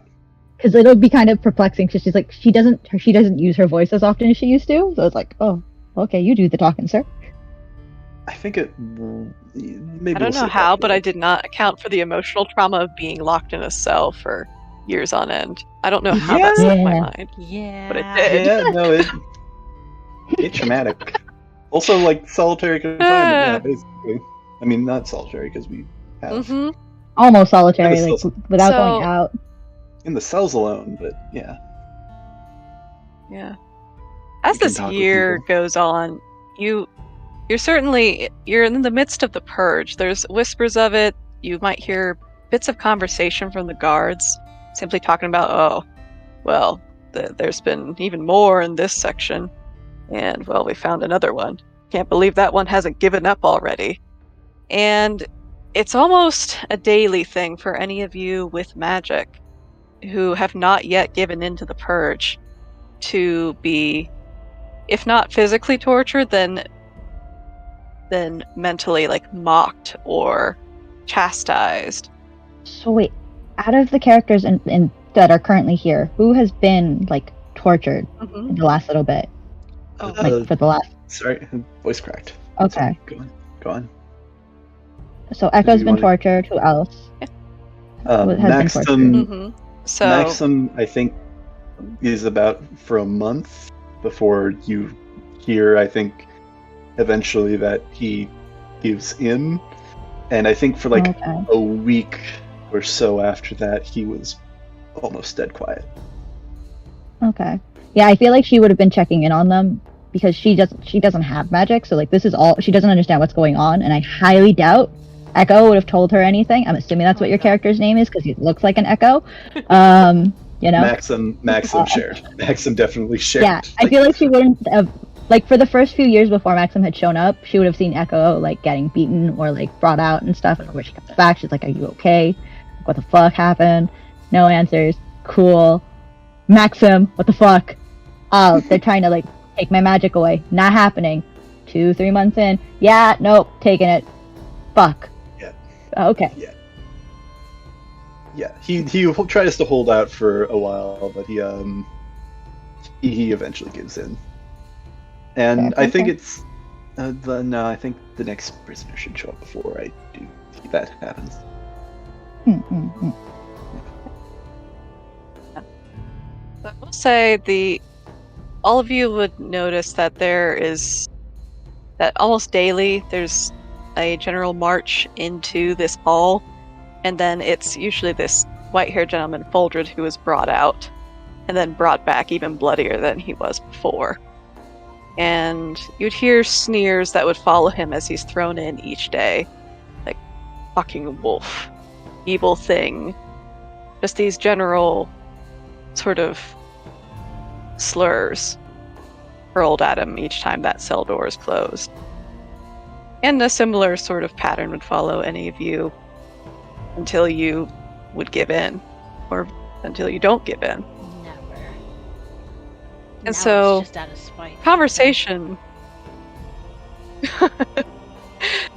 Because it'll be kind of perplexing because she's like she doesn't use her voice as often as she used to. So it's like, oh, okay, you do the talking, sir.
I think it maybe
I don't know how, but I did not account for the emotional trauma of being locked in a cell for years on end. I don't know how that slipped my mind.
Yeah.
But it did.
Yeah, no, it's traumatic. Also, like solitary confinement. Yeah, basically. I mean, not solitary because we have
almost solitary,
Yeah,
like without going out.
In the cells alone, but yeah.
Yeah. As this year goes on, you're in the midst of the purge. There's whispers of it. You might hear bits of conversation from the guards, simply talking about, oh, well, there's been even more in this section, and well, we found another one. Can't believe that one hasn't given up already. And it's almost a daily thing for any of you with magic who have not yet given into the purge to be, if not physically tortured, then been mentally mocked or chastised.
So wait, out of the characters that are currently here, who has been tortured in the last little bit? For the last.
Sorry, voice cracked.
Okay.
Sorry, go on.
So Echo's been tortured. Who else? Has
Maxim.
been tortured?
So
Maxim, I think, is about for a month before you hear. I think eventually that he gives in, and I think for a week or so after that, he was almost dead quiet.
Okay. Yeah, I feel like she would have been checking in on them because she doesn't have magic, so this is all she doesn't understand what's going on, and I highly doubt Echo would have told her anything. I'm assuming that's what your character's name is because he looks like an Echo.
Maxim shared. Maxim definitely shared.
Yeah, I feel like she wouldn't have for the first few years before Maxim had shown up, she would have seen Echo getting beaten or brought out and stuff. And when she comes back, she's like, "Are you okay? What the fuck happened?" No answers. Cool. Maxim, what the fuck? Oh, they're trying to take my magic away. Not happening. 2-3 months in. Yeah, nope, taking it. Fuck.
Yeah.
Okay.
Yeah. He tries to hold out for a while, but he eventually gives in. And I think it's no, I think the next prisoner should show up before I do that happens.
I will say all of you would notice that that almost daily there's a general march into this hall, and then it's usually this white-haired gentleman, Foldred, who is brought out, and then brought back even bloodier than he was before. And you'd hear sneers that would follow him as he's thrown in each day, like fucking wolf, evil thing, just these general sort of slurs hurled at him each time that cell door is closed. And a similar sort of pattern would follow any of you until you would give in, or until you don't give in.
Never.
And
Now
so,
it's just out of spite.
conversation.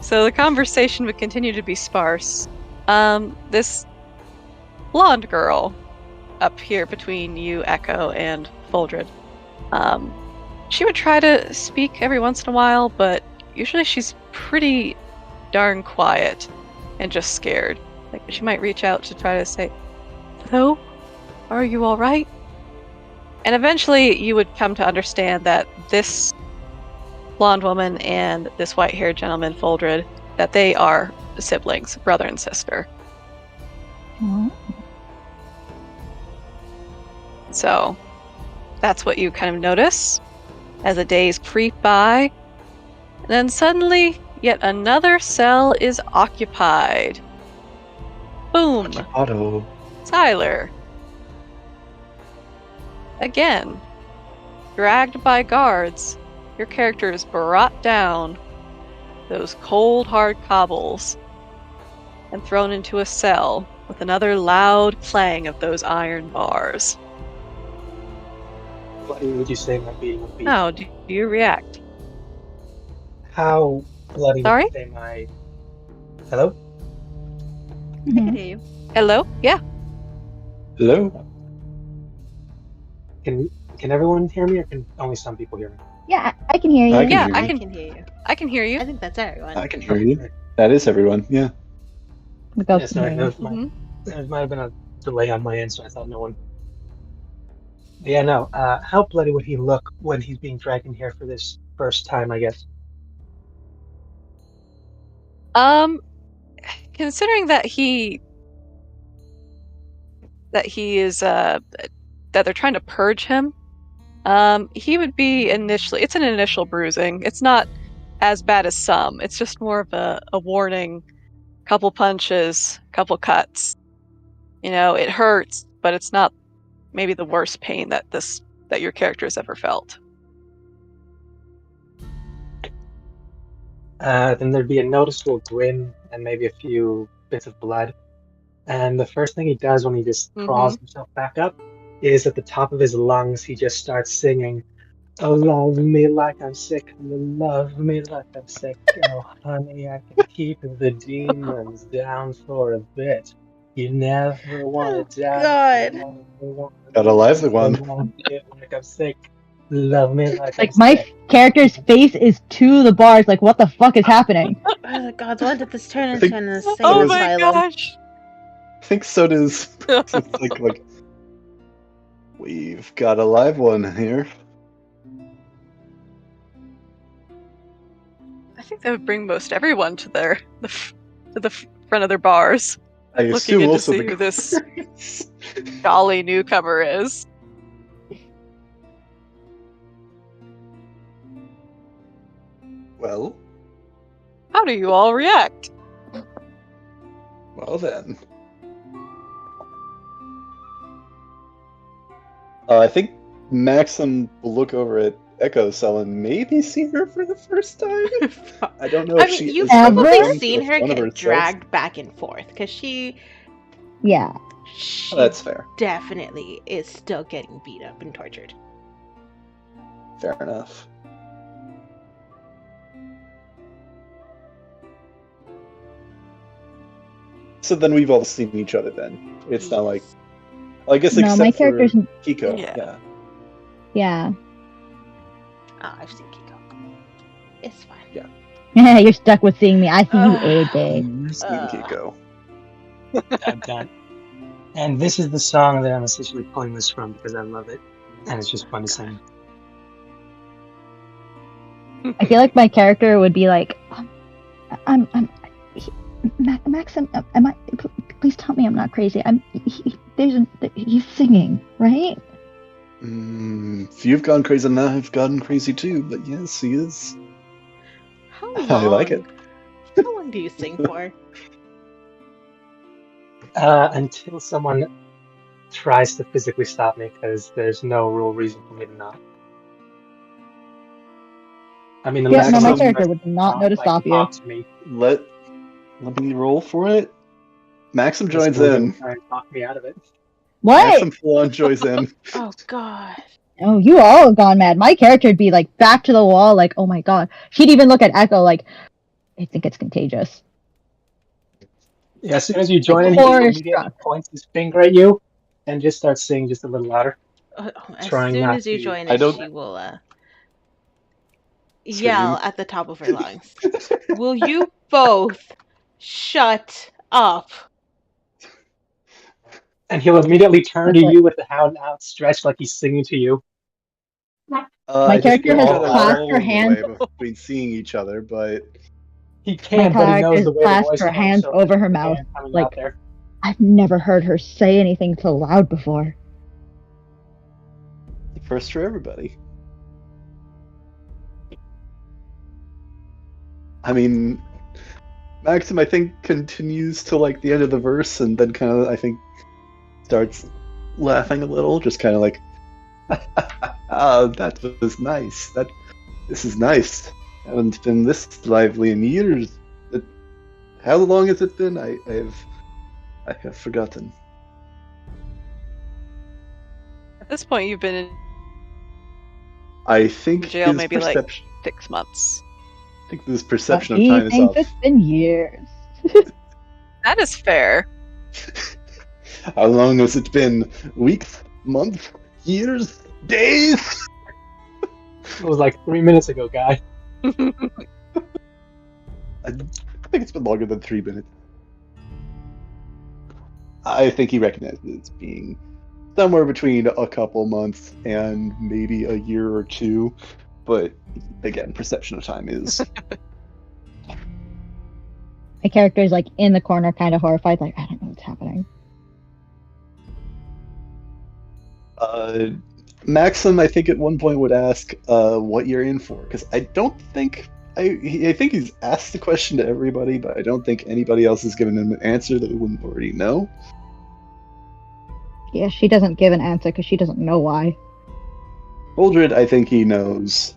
So the conversation would continue to be sparse. This blonde girl up here between you, Echo, and Foldred, she would try to speak every once in a while, but usually she's pretty darn quiet and just scared. Like, she might reach out to try to say, "Hello? Are you all right?" And eventually you would come to understand that this blonde woman and this white-haired gentleman, Foldred, that they are siblings, brother and sister.
Oh.
So that's what you kind of notice as the days creep by. And then suddenly, yet another cell is occupied. Boom!
Auto.
Tyler. Again, dragged by guards, your character is brought down those cold, hard cobbles and thrown into a cell with another loud clang of those iron bars.
What would you say my beating would be?
How do you react?
How bloody
Sorry?
would you say my... Hello?
I can hear you.
Hello? Yeah.
Hello?
Can everyone hear me, or can only some people hear me?
Yeah, I can hear you.
I can
Yeah,
hear
I
you.
I
can-
can hear you.
I can hear you.
I think that's everyone.
I can hear you. That is everyone, yeah.
The ghost
Yeah,
can
sorry,
hear you.
Mhm.
there might have been a delay on my end, so I thought no one... Yeah, no. How bloody would he look when he's being dragged in here for this first time, I guess?
Considering that he is that they're trying to purge him, he would be it's an initial bruising. It's not as bad as some. It's just more of a warning, couple punches, couple cuts. You know, it hurts, but it's not maybe the worst pain that your character has ever felt.
Then there'd be a noticeable grin and maybe a few bits of blood. And the first thing he does when he just crawls himself back up is at the top of his lungs, he just starts singing, Oh, love me like I'm sick. Love me like I'm sick. Oh, honey, I can keep the demons down for a bit. You never want
Oh
to die. You
God.
never want
Got a
to
lively
live. Oh,
one.
love me like I'm sick. Love me like I'm
Like my
sick.
character's face is to the bars. Like, what the fuck is happening?
Oh the gods, what did this turn
I
into
think
an
so
insane
Oh
does-
my
asylum?
gosh.
I think so does. It's like we've got a live one here.
I think that would bring most everyone to the front of their bars,
I
looking
assume
in to
also
see
the
who this jolly newcomer is.
Well,
How do you all react?
well then. I think Maxim will look over at Echo Cell and maybe see her for the first time. I don't know
I
if
mean,
she
you've
is ever
probably
come to
seen
the
her
front of
get
herself.
dragged back and forth because she
Yeah.
That's fair.
definitely is still getting beat up and tortured.
Fair enough. So then we've all seen each other then. It's not like, well, I guess
No,
except
my
for
character's.
Kiko.
Yeah.
Yeah.
Yeah.
Oh, I've seen Kiko. It's fine.
You're stuck with seeing me. I see you AJ.
You've seen Kiko.
I'm done. And this is the song that I'm essentially pulling this from because I love it. And it's just fun to sing.
I feel like my character would be like, Maxim, am I? Please tell me I'm not crazy. He's singing, right?
If you've gone crazy now, I've gotten crazy too. But yes, he is.
How
I
long?
like it.
How long do you sing for?
Until someone tries to physically stop me, because there's no real reason for me to not. I mean,
Yeah,
unless
no, my
someone
character
tries
would not know to stop you.
talk to me,
Let me roll for it. Maxim
unless
joins
someone's
in.
gonna try and talk me out of it.
Maxim
What?
full on joins in.
Oh God.
Oh, you all have gone mad. My character would be like back to the wall, like, oh my god. She'd even look at Echo like, I think it's contagious.
Yeah, as soon as you join in, he
horror
immediately
struck.
points his finger at you and just starts singing just a little louder.
As
Trying
soon
not
as you
to-
join
I
us,
don't-
she will
Scream.
yell at the top of her lungs. Will you both shut up?
And he'll immediately turn to
Okay.
you with the hand outstretched like he's singing to you.
I just
character
feel
has
kinda
clasped
lull
her
in the
hands-
way between seeing each other, but
He
My
can't, but he knows
character
the way the
clasped
voice
her
comes,
hands
so
over her
he
mouth,
can't coming
like-
out there.
I've never heard her say anything so loud before.
first for everybody. I mean, Maxim, I think, continues to like the end of the verse and then kind of, I think, starts laughing a little, just kind of like, oh, that was nice. This is nice. Haven't been this lively in years. How long has it been? I have forgotten.
At this point, you've been in
I think
jail
his
maybe, like,
perception.
6 months.
I think his perception
But
of
he
time is
thinks
off.
it's been years.
That is fair.
How long has it been? Weeks? Months? Years? Days?
It was like 3 minutes ago, guy.
I think it's been longer than 3 minutes. I think he recognizes it as being somewhere between a couple months and maybe a year or two. But again, perception of time is.
My character is like in the corner, kind of horrified, like, I don't know what's happening.
Maxim, I think at one point would ask what you're in for, because I don't think I think he's asked the question to everybody, but I don't think anybody else has given him an answer that we wouldn't already know.
Yeah, she doesn't give an answer because she doesn't know why.
Uldred, I think he knows.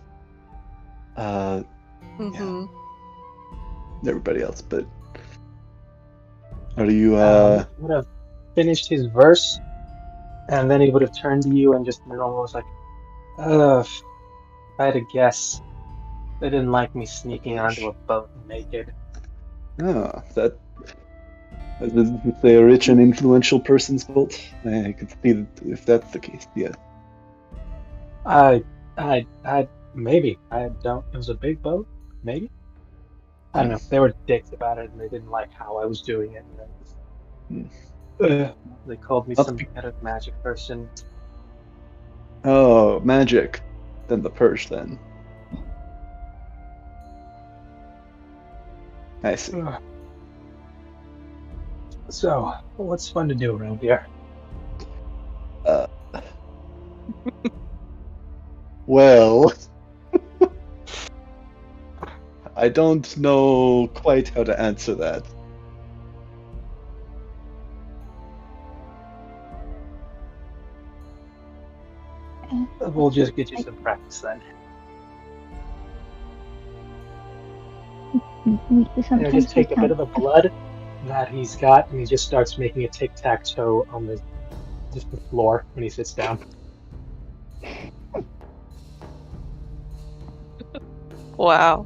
Mhm.
Everybody else, but how do you?
He would have finished his verse, and then he would have turned to you and just been almost like, I had to guess, they didn't like me sneaking onto a boat naked.
Ah, that is say a rich and influential person's fault. I could see that if that's the case. Yeah.
I maybe. I don't. It was a big boat. Maybe. I don't know. They were dicks about it, and they didn't like how I was doing it. They called me some kind of magic person.
Oh, magic. Then the purge. Then I see.
So, what's fun to do around here?
Well, I don't know quite how to answer that.
We'll just get you some practice then.
We sometimes
Just take a
have
bit of the blood that he's got, and he just starts making a tic-tac-toe on the floor when he sits down.
Wow.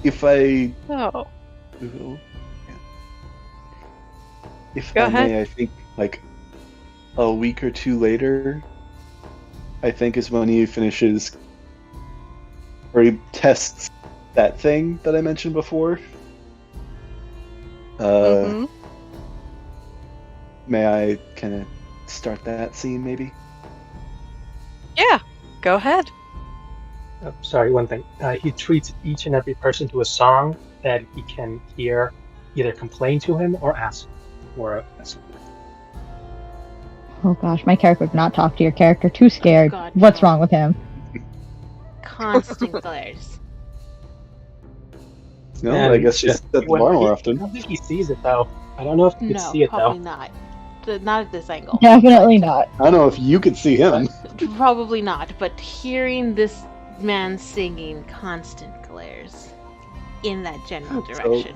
If I
Oh.
If
Go
I
ahead.
may, I think like a week or two later, I think is when he finishes or he tests that thing that I mentioned before.
Mhm.
May I kind of start that scene, maybe?
Yeah. Go ahead.
Oh, sorry, one thing. He treats each and every person to a song that he can hear either complain to him or ask for a song.
Oh gosh, my character would not talk to your character. Too scared.
God,
What's
no.
wrong with him?
Constant glares.
No,
And
I guess
just-
just set the bar more
I
often.
don't think he sees it though. I don't know if he could
No,
see it
probably
though.
not. Not at this angle.
Definitely not.
I don't know if you could see him.
Probably not, but hearing this man singing constant glares in that general direction.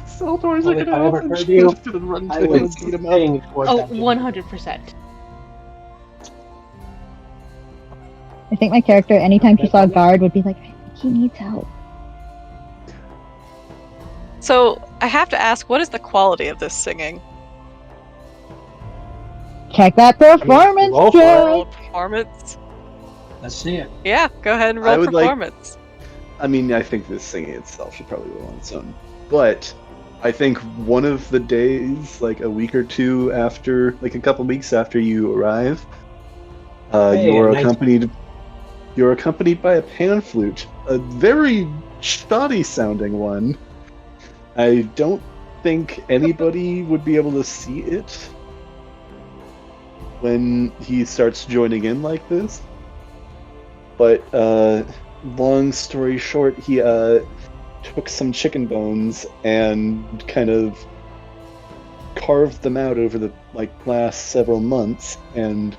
Cell doors
Well,
are
if
gonna
I ever
open.
heard you,
She's gonna run
I
to him
would
and beat him up.
sing towards
Oh,
that
100%.
I think my character, anytime she saw a guard, would be like, I think he needs help.
So I have to ask, what is the quality of this singing?
Check that performance
roll for it.
check!
Roll performance.
Let's see it.
Yeah, go ahead and
I
roll
would like-
performance.
I mean, I think this singing itself should probably roll on its own. But I think one of the days, like a week or two after, like a couple weeks after you arrive,
Hey,
you're
nice.
accompanied by a pan flute, a very shoddy sounding one. I don't think anybody would be able to see it when he starts joining in like this. But long story short, he took some chicken bones and kind of carved them out over the last several months, and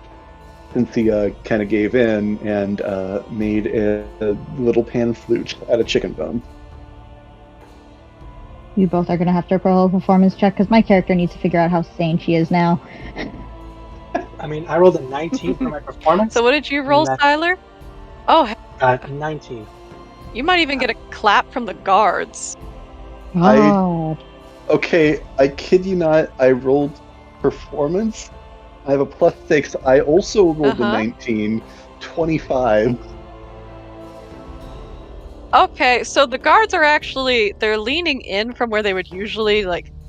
since he kind of gave in and made a little pan flute out of chicken bone.
You both are gonna have to roll a performance check because my character needs to figure out how sane she is now.
I mean, I rolled a 19 for my performance.
So what did you roll,
That's-
Tyler? Oh,
19.
you might even get a clap from the guards.
God.
Okay, I kid you not, I rolled performance. I have a +6. I also rolled a
Uh-huh.
19, 25.
Okay, so the guards are actually, they're leaning in from where they would usually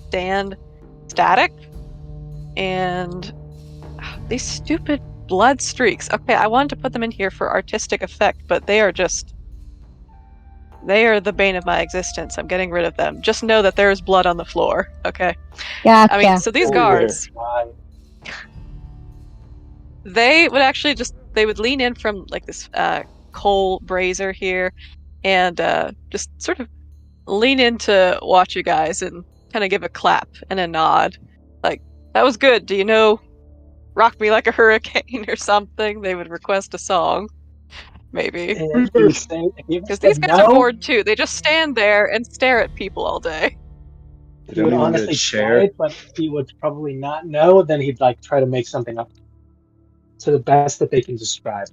stand static. And these stupid blood streaks. Okay, I wanted to put them in here for artistic effect, but they are the bane of my existence. I'm getting rid of them. Just know that there is blood on the floor, okay?
Gotcha.
I mean, so these
Oh,
guards,
Uh,
they would actually they would lean in from this coal brazier here and just sort of lean in to watch you guys and kind of give a clap and a nod. That was good. Do you know Rock Me Like a Hurricane or something? They would request a song. maybe.
And if you say, if you
Because
said
these guys are
no,
bored too. They just stand there and stare at people all day.
They
he
don't
would
even get a
honestly try
chair.
it, but he would probably not know. Then he'd like try to make something up to the best that they can describe.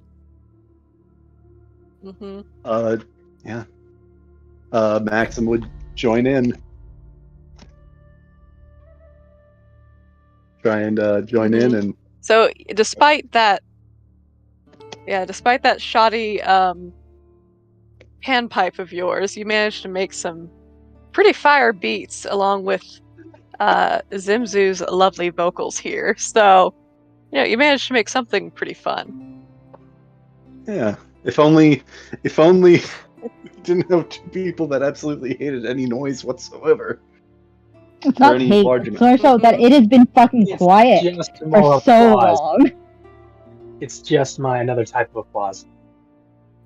Mm-hmm.
Yeah. Maxim would join in. Try and join in and
So despite that shoddy panpipe of yours, you managed to make some pretty fire beats along with Zimzu's lovely vocals here. So, you managed to make something pretty fun.
yeah. If only we didn't have two people that absolutely hated any noise whatsoever.
It's
For
not
any
hate.
large
It's
amount.
more so that it has been fucking
It's
quiet
just
for
more
so
applause.
long.
It's just another type of applause.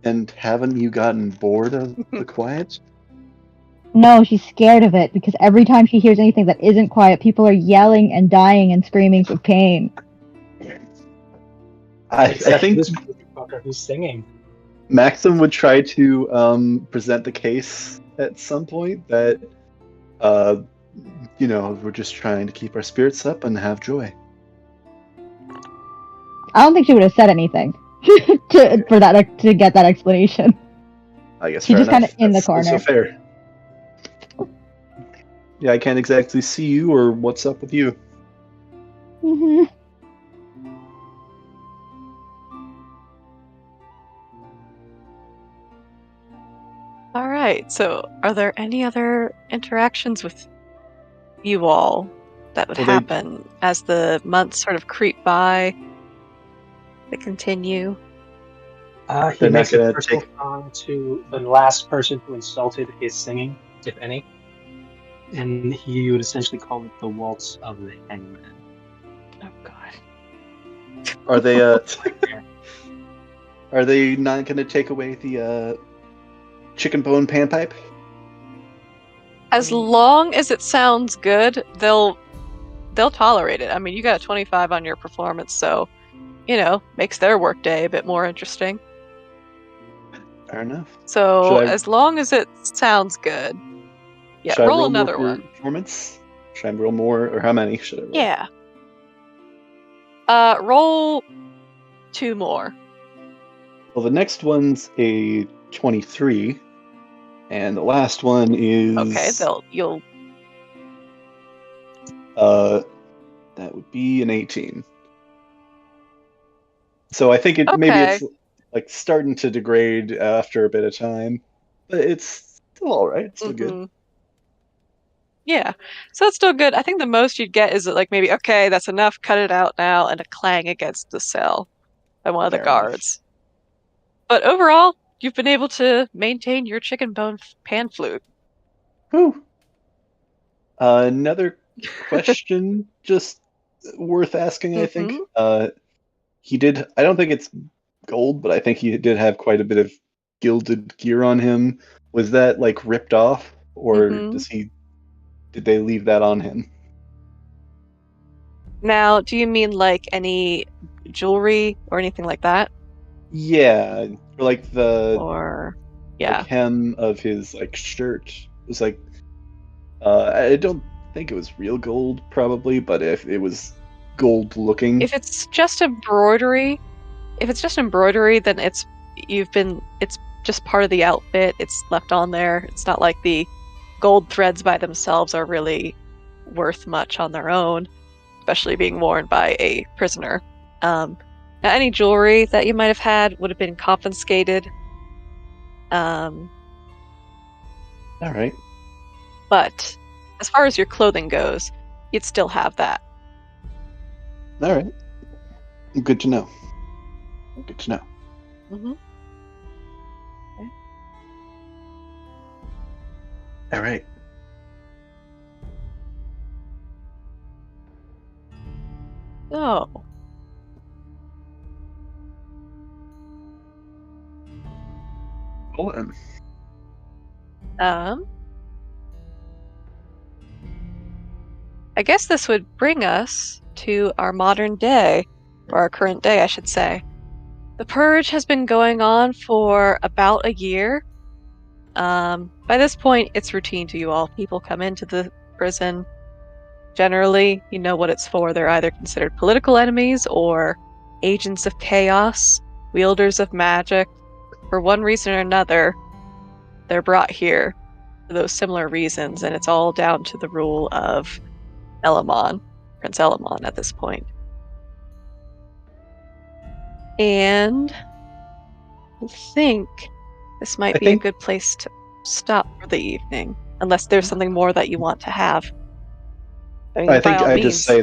And haven't you gotten bored of the quiet?
No, she's scared of it because every time she hears anything that isn't quiet, people are yelling and dying and screaming for pain.
I
Except
think
this fucker who's singing.
Maxim would try to present the case at some point that we're just trying to keep our spirits up and have joy.
I don't think she would have said anything to get that explanation.
I guess
She's
fair
just kind of
enough.
in the
That's
corner.
so fair. Yeah, I can't exactly see you or what's up with you.
Mm-hmm.
All right. So, are there any other interactions with you all that would happen as the months sort of creep by? They continue.
He
They're not
makes a
gonna
personal
take-
song to the last person who insulted his singing, if any. And he would essentially call it the Waltz of the Hangman.
Oh God.
Are they are they not going to take away the chicken bone panpipe?
As long as it sounds good, they'll tolerate it. I mean, you got a 25 on your performance, so makes their workday a bit more interesting.
Fair enough.
So
Should I-
as long as it sounds good, yeah.
Should I
Roll another
more for
one.
Performance? Should I roll more, or how many should I roll?
Yeah. Roll 2 more.
Well, the next one's a 23, and the last one is
Okay, you'll.
that would be an 18. So I think maybe
Okay.
it's like starting to degrade after a bit of time, but it's still all right. It's still good.
Mhm. Yeah, so it's still good. I think the most you'd get is like maybe, okay, that's enough, cut it out now, and a clang against the cell by one of the
Fair enough.
guards. But overall, you've been able to maintain your chicken bone pan flute.
Whew. Another question, just worth asking, I think. He did. I don't think it's gold, but I think he did have quite a bit of gilded gear on him. Was that like ripped off, or did they leave that on him?
Now, do you mean like any jewelry or anything like that?
Yeah, or like the
Or
hem of his like shirt was like. I don't think it was real gold, probably, but if it was gold looking.
If it's just embroidery, then it's just part of the outfit. It's left on there. It's not like the gold threads by themselves are really worth much on their own, especially being worn by a prisoner. Now, any jewelry that you might have had would have been confiscated.
All right.
But as far as your clothing goes, you'd still have that.
All right. Good to know. Good to know.
Mm-hmm. Okay.
All right.
So,
Well, then.
I guess this would bring us to our modern day, or our current day, I should say. The purge has been going on for about a year. By this point, it's routine to you all. People come into the prison. Generally, you know what it's for. They're either considered political enemies or agents of chaos, wielders of magic. For one reason or another, they're brought here for those similar reasons, and it's all down to the rule of Elamon, Prince Elamon at this point. And I think this might be a good place to stop for the evening, unless there's something more that you want to have.
I think I just say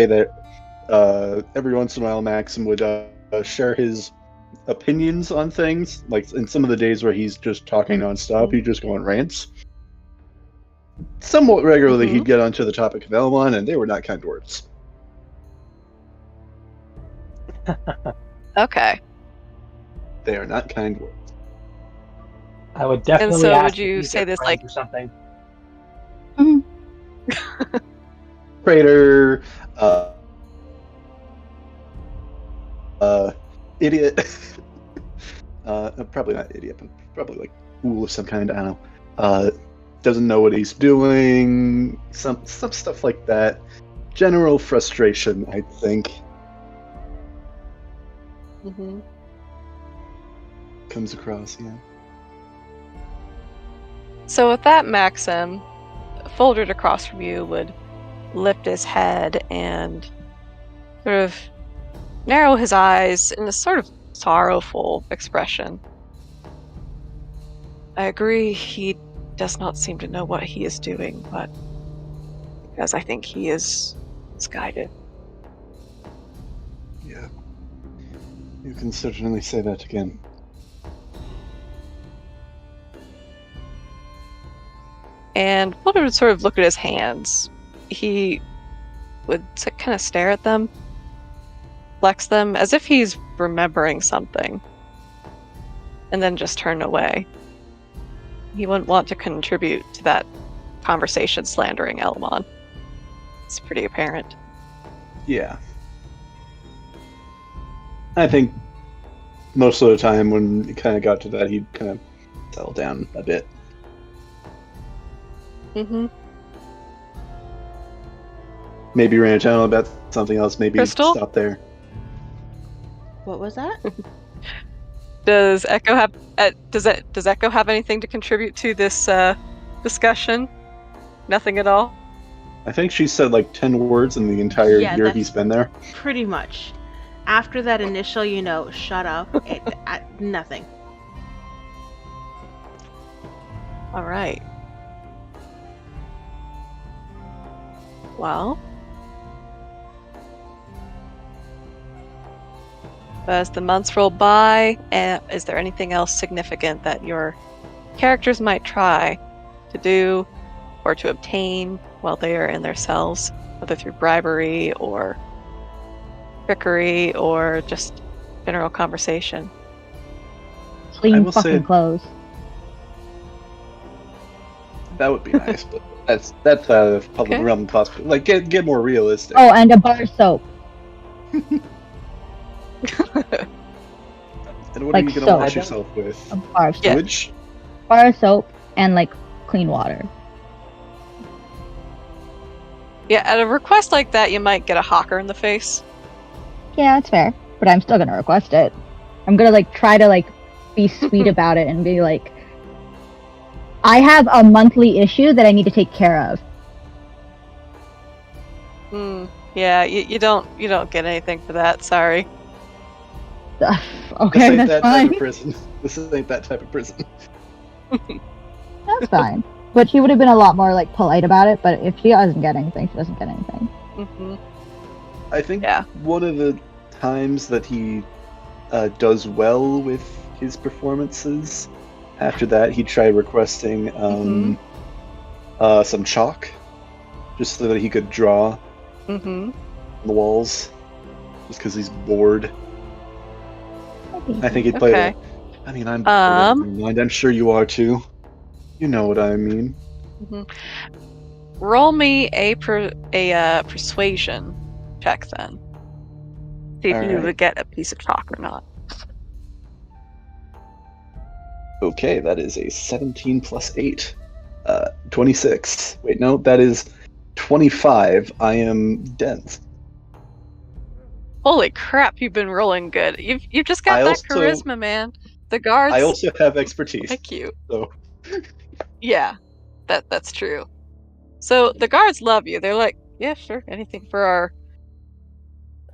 that every once in a while Maxim would share his opinions on things. Like in some of the days where he's just talking nonstop, he'd just go on rants. Somewhat regularly, he'd get onto the topic of Elmon, and they were not kind words.
Okay.
They are not kind words.
I would definitely.
And so,
ask
would you say this like
or something?
Traitor, idiot. Probably not idiot, but probably like fool of some kind. I don't know. Doesn't know what he's doing. Some stuff like that. General frustration, I think. Comes across, yeah.
So with that, Maxim, folded across from you, would lift his head and sort of narrow his eyes in a sort of sorrowful expression. I agree, he does not seem to know what he is doing, but because I think he is misguided.
Yeah. You can certainly say that again.
And Folder would sort of look at his hands. He would kind of stare at them, flex them, as if he's remembering something, and then just turn away. He wouldn't want to contribute to that conversation slandering Elmon. It's pretty apparent.
Yeah. I think most of the time when it kind of got to that, he'd kind of settle down a bit. Maybe ran a channel about something else. Maybe
Crystal?
Stop there.
What was that?
Does Echo have does Echo have anything to contribute to this discussion? Nothing at all.
I think she said like 10 words in the entire year
that's
he's been there.
Pretty much. After that initial, shut up, nothing.
All right. Well, as the months roll by, is there anything else significant that your characters might try to do or to obtain while they are in their cells, whether through bribery or trickery or just general conversation?
Clean fucking clothes.
That would be nice, but that's out of public realm possible. Like get more realistic.
Oh, and a bar of soap.
And what
like
are you gonna
soap.
wash yourself with?
A bar of soap.
Sewage?
Bar of soap and like clean water.
Yeah, at a request like that, you might get a hawker in the face.
Yeah, that's fair. But I'm still gonna request it. I'm gonna try to be sweet about it and be like, I have a monthly issue that I need to take care of.
Yeah, you don't get anything for that. Sorry.
Okay, that's fine.
Type of prison. This ain't that type of prison.
That's fine. But she would have been a lot more polite about it. But if she doesn't get anything, she doesn't get anything.
I think one of the times that he does well with his performances. After that, he tried requesting some chalk, just so that he could draw on the walls, just because he's bored. I think he'd play it. I mean, I'm bored. I'm sure you are too. You know what I mean.
Roll me a persuasion check then. See if
All
you
right.
would get a piece of chalk or not.
Okay, that is a 17 plus 8. 26. Wait, no, that is 25. I am dense.
Holy crap, you've been rolling good. You've just got
I
that
also-
charisma, man. The guards
I also have expertise.
like you.
So
Yeah, that's true. So the guards love you. They're like, yeah, sure, anything for our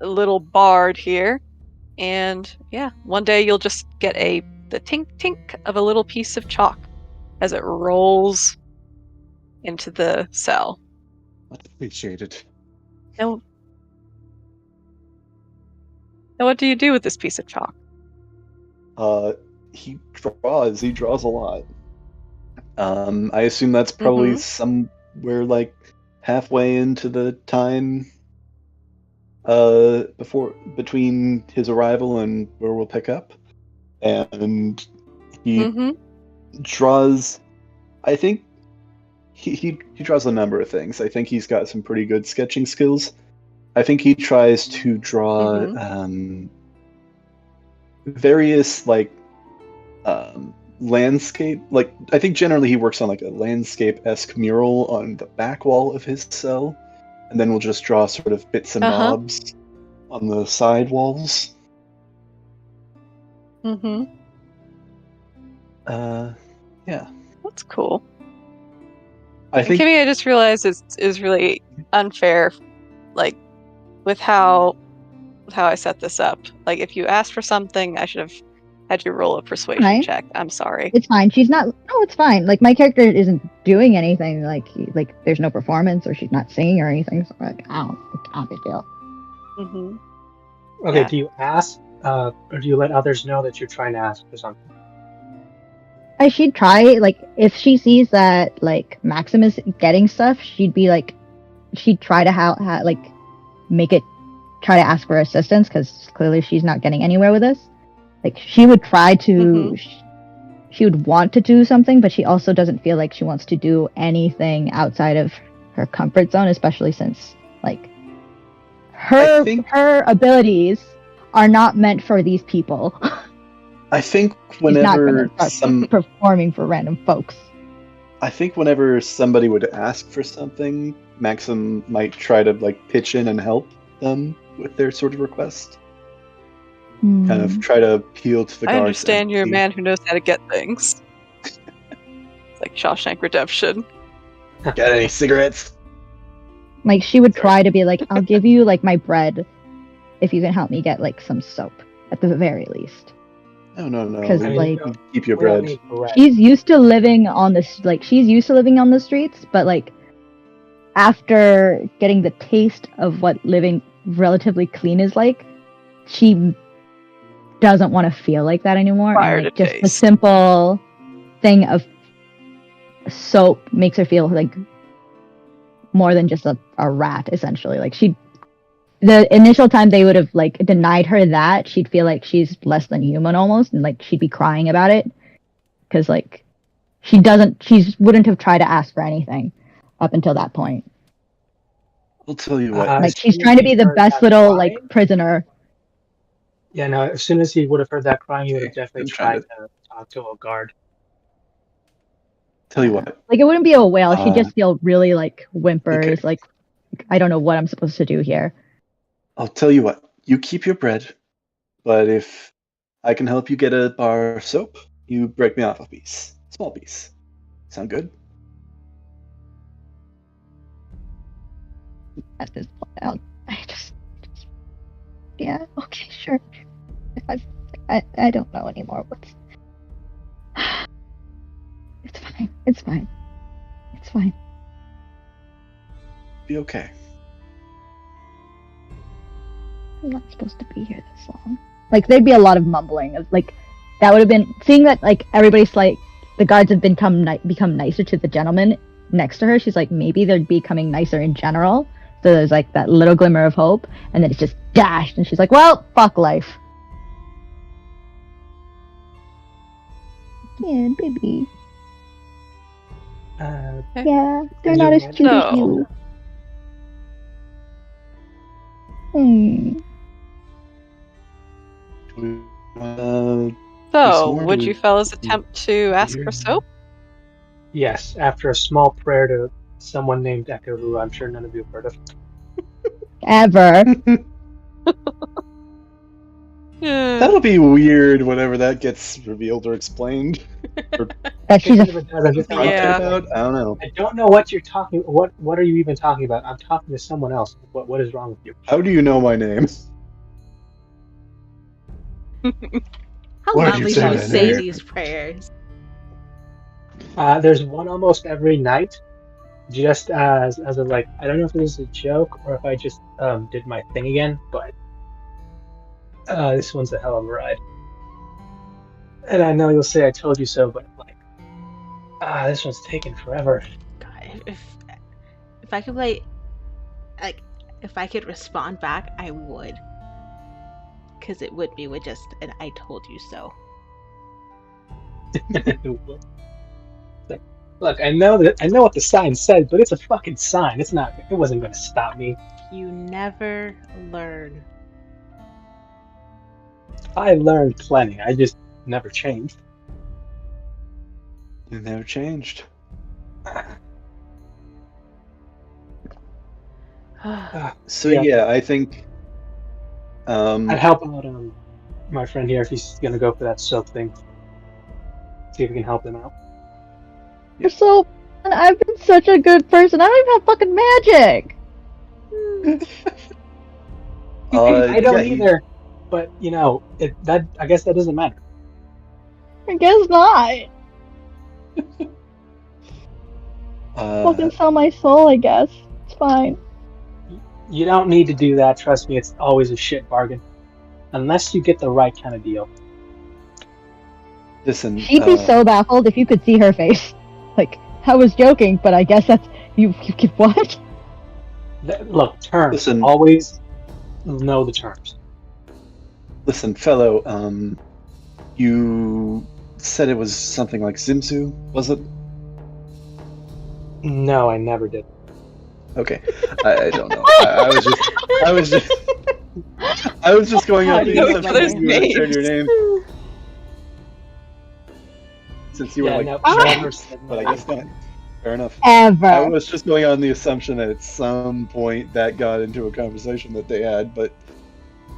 little bard here. And yeah, one day you'll just get the tink tink of a little piece of chalk as it rolls into the cell.
much appreciated.
Now, what do you do with this piece of chalk?
He draws a lot. I assume that's probably
Mhm.
somewhere like halfway into the time between his arrival and where we'll pick up. And he
Mhm.
draws, I think he draws a number of things. I think he's got some pretty good sketching skills. I think he tries to draw various landscape, like I think generally he works on like a landscape-esque mural on the back wall of his cell, and then we'll just draw sort of bits and knobs on the side walls.
Mhm.
Yeah.
That's cool.
I
And
think
Kimmy, I just realized is really unfair, like with how I set this up. Like if you asked for something, I should have had you roll a persuasion
Right.
check. I'm sorry.
It's fine. She's not. No, it's fine. Like my character isn't doing anything. Like there's no performance or she's not singing or anything. So like, it's not a big deal.
Mhm.
Okay,
Yeah.
do you ask, or do you let others know that you're trying to ask for something?
She'd try. Like if she sees that like Maxim is getting stuff, she'd be like, she'd try to make it, try to ask for assistance because clearly she's not getting anywhere with this. Like she would try to. She would want to do something, but she also doesn't feel like she wants to do anything outside of her comfort zone, especially since like her abilities are not meant for these people.
I think
She's not
whenever
gonna start performing for random folks.
I think whenever somebody would ask for something, Maxim might try to like pitch in and help them with their sort of request. Kind of try to appeal to the guards.
I understand you're a
empathy.
man who knows how to get things. It's like Shawshank Redemption.
Got any cigarettes?
Like she would try to be like, I'll give you like my bread if you can help me get like some soap at the very least.
No.
Because like
keep your
we don't
bread.
need bread.
she's used to living on the streets, but like after getting the taste of what living relatively clean is like, she doesn't want to feel like that anymore. And like, just the simple thing of soap makes her feel like more than just a rat, essentially. Like the initial time they would have like denied her that, she'd feel like she's less than human almost, and like she'd be crying about it because like she wouldn't have tried to ask for anything up until that point.
I'll tell you what.
Like she's trying to be the best little like prisoner.
Yeah, no. As soon as he would have heard that crying, he would have definitely tried to talk to a guard.
Tell you what.
Like it wouldn't be a wail. She'd just feel really like whimpers.
Okay.
Like I don't know what I'm supposed to do here.
I'll tell you what. You keep your bread, but if I can help you get a bar of soap, you break me off a piece, small piece. Sound good?
At this point, yeah, okay, sure. I don't know anymore. It's fine.
Be okay.
I'm not supposed to be here this long. Like there'd be a lot of mumbling of like that would have been seeing that like everybody's like the guards have become nicer to the gentleman next to her. She's like maybe they're becoming nicer in general. So there's like that little glimmer of hope, and then it's just dashed, and she's like, "Well, fuck life." Yeah, baby. Yeah, they're not as cute as you.
So,
sworn
would
to
you
it.
fellas attempt to ask for soap?
Yes, after a small prayer to someone named Echo, who I'm sure none of you have heard of.
Ever.
Yeah.
That'll be weird whenever that gets revealed or explained.
That she's
If
a
it does, I'm just
Talked
Yeah.
about? I don't know.
I don't know what you're talking. What are you even talking about? I'm talking to someone else. What is wrong with you?
How do you know my name?
How
Why did
loudly
you
do
say
you
that
say
name?
these prayers?
There's one almost every night, just as a like. I don't know if this is a joke or if I just did my thing again, but this one's a hell of a ride. And I know you'll say I told you so, but like, this one's taking forever.
God, if I could like if I could respond back, I would. Because it would be with just an I told you so.
Look, I know what the sign said, but it's a fucking sign. It's not. It wasn't going to stop me.
You never learn.
I learned plenty. I just never changed.
You never changed. So yeah, I think.
I'd help out my friend here if he's gonna go for that soap thing. See if we can help him out.
You're so. I've been such a good person. I don't even have fucking magic.
I don't
yeah,
either, but you know, I guess that doesn't matter.
I guess not. Fucking sell my soul, I guess. It's fine.
You don't need to do that. Trust me, it's always a shit bargain, unless you get the right kind of deal.
Listen.
She'd be so baffled if you could see her face. Like, I was joking, but I guess that's you what?
Look, terms.
Listen.
Always know the terms.
Listen, fellow. You said it was something like Zimsu, was it?
No, I never did.
Okay, I don't know. I was just going
How
off
do
the
you
assumption
know
that
their
you had shared your
names?
name. Since you were like,
no,
"Sure,"
never said
but I guess not. Fair enough.
Ever.
I was just going on the assumption that at some point that got into a conversation that they had, but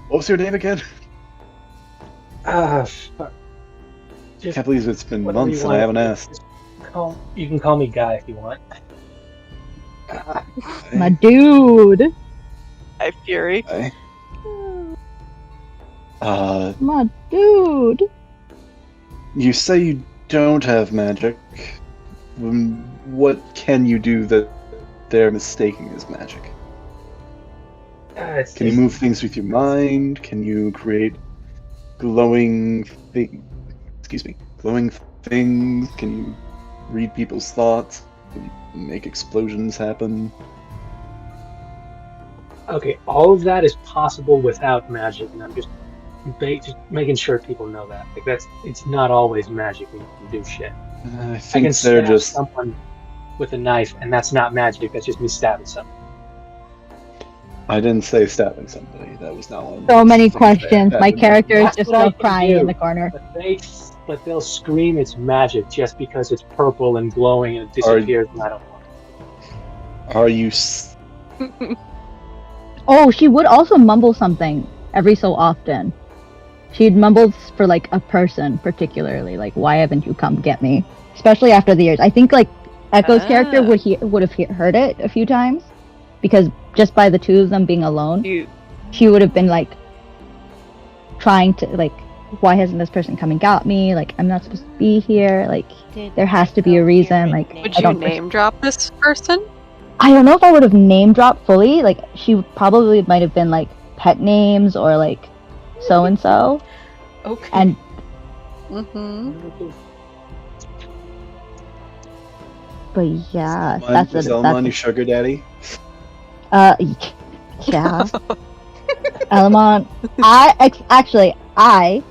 what was your name again?
Fuck.
I can't believe it's been
Whatever
months
you
and I
want.
haven't asked.
You can call me Guy if you want.
My dude.
Hi, Fury.
Okay.
My dude.
You say you don't have magic. What can you do that they're mistaking as magic? Can you move things with your mind? Can you create glowing glowing things? Can you read people's thoughts? Can you make explosions happen?
Okay, all of that is possible without magic, and I'm just making sure people know that. Like it's not always magic when you can do shit.
I
I
think
can
they're
stab
just.
someone with a knife, and that's not magic. That's just me stabbing someone.
I didn't say stabbing somebody. That was not one.
So many
things that
questions. My
happened.
character is
That's
just
what I
still
can
crying
do.
in the corner.
But they'll scream it's magic just because it's purple and glowing and it disappears, and I don't want it.
Are you?
Oh, she would also mumble something every so often. She'd mumble for like a person particularly, like "Why haven't you come get me?" Especially after the years. I think like Echo's character would have heard it a few times because just by the two of them being alone, she would have been like trying to like, "Why hasn't this person come and got me? Like I'm not supposed to be here. Like there has to be a reason." Like
Would
I
you
don't
name drop this person?
I don't know if I would have name dropped fully. Like she probably might have been like pet names or like so and so.
Okay.
And but yeah,
Was Elmon your sugar daddy?
yeah. Elamon, I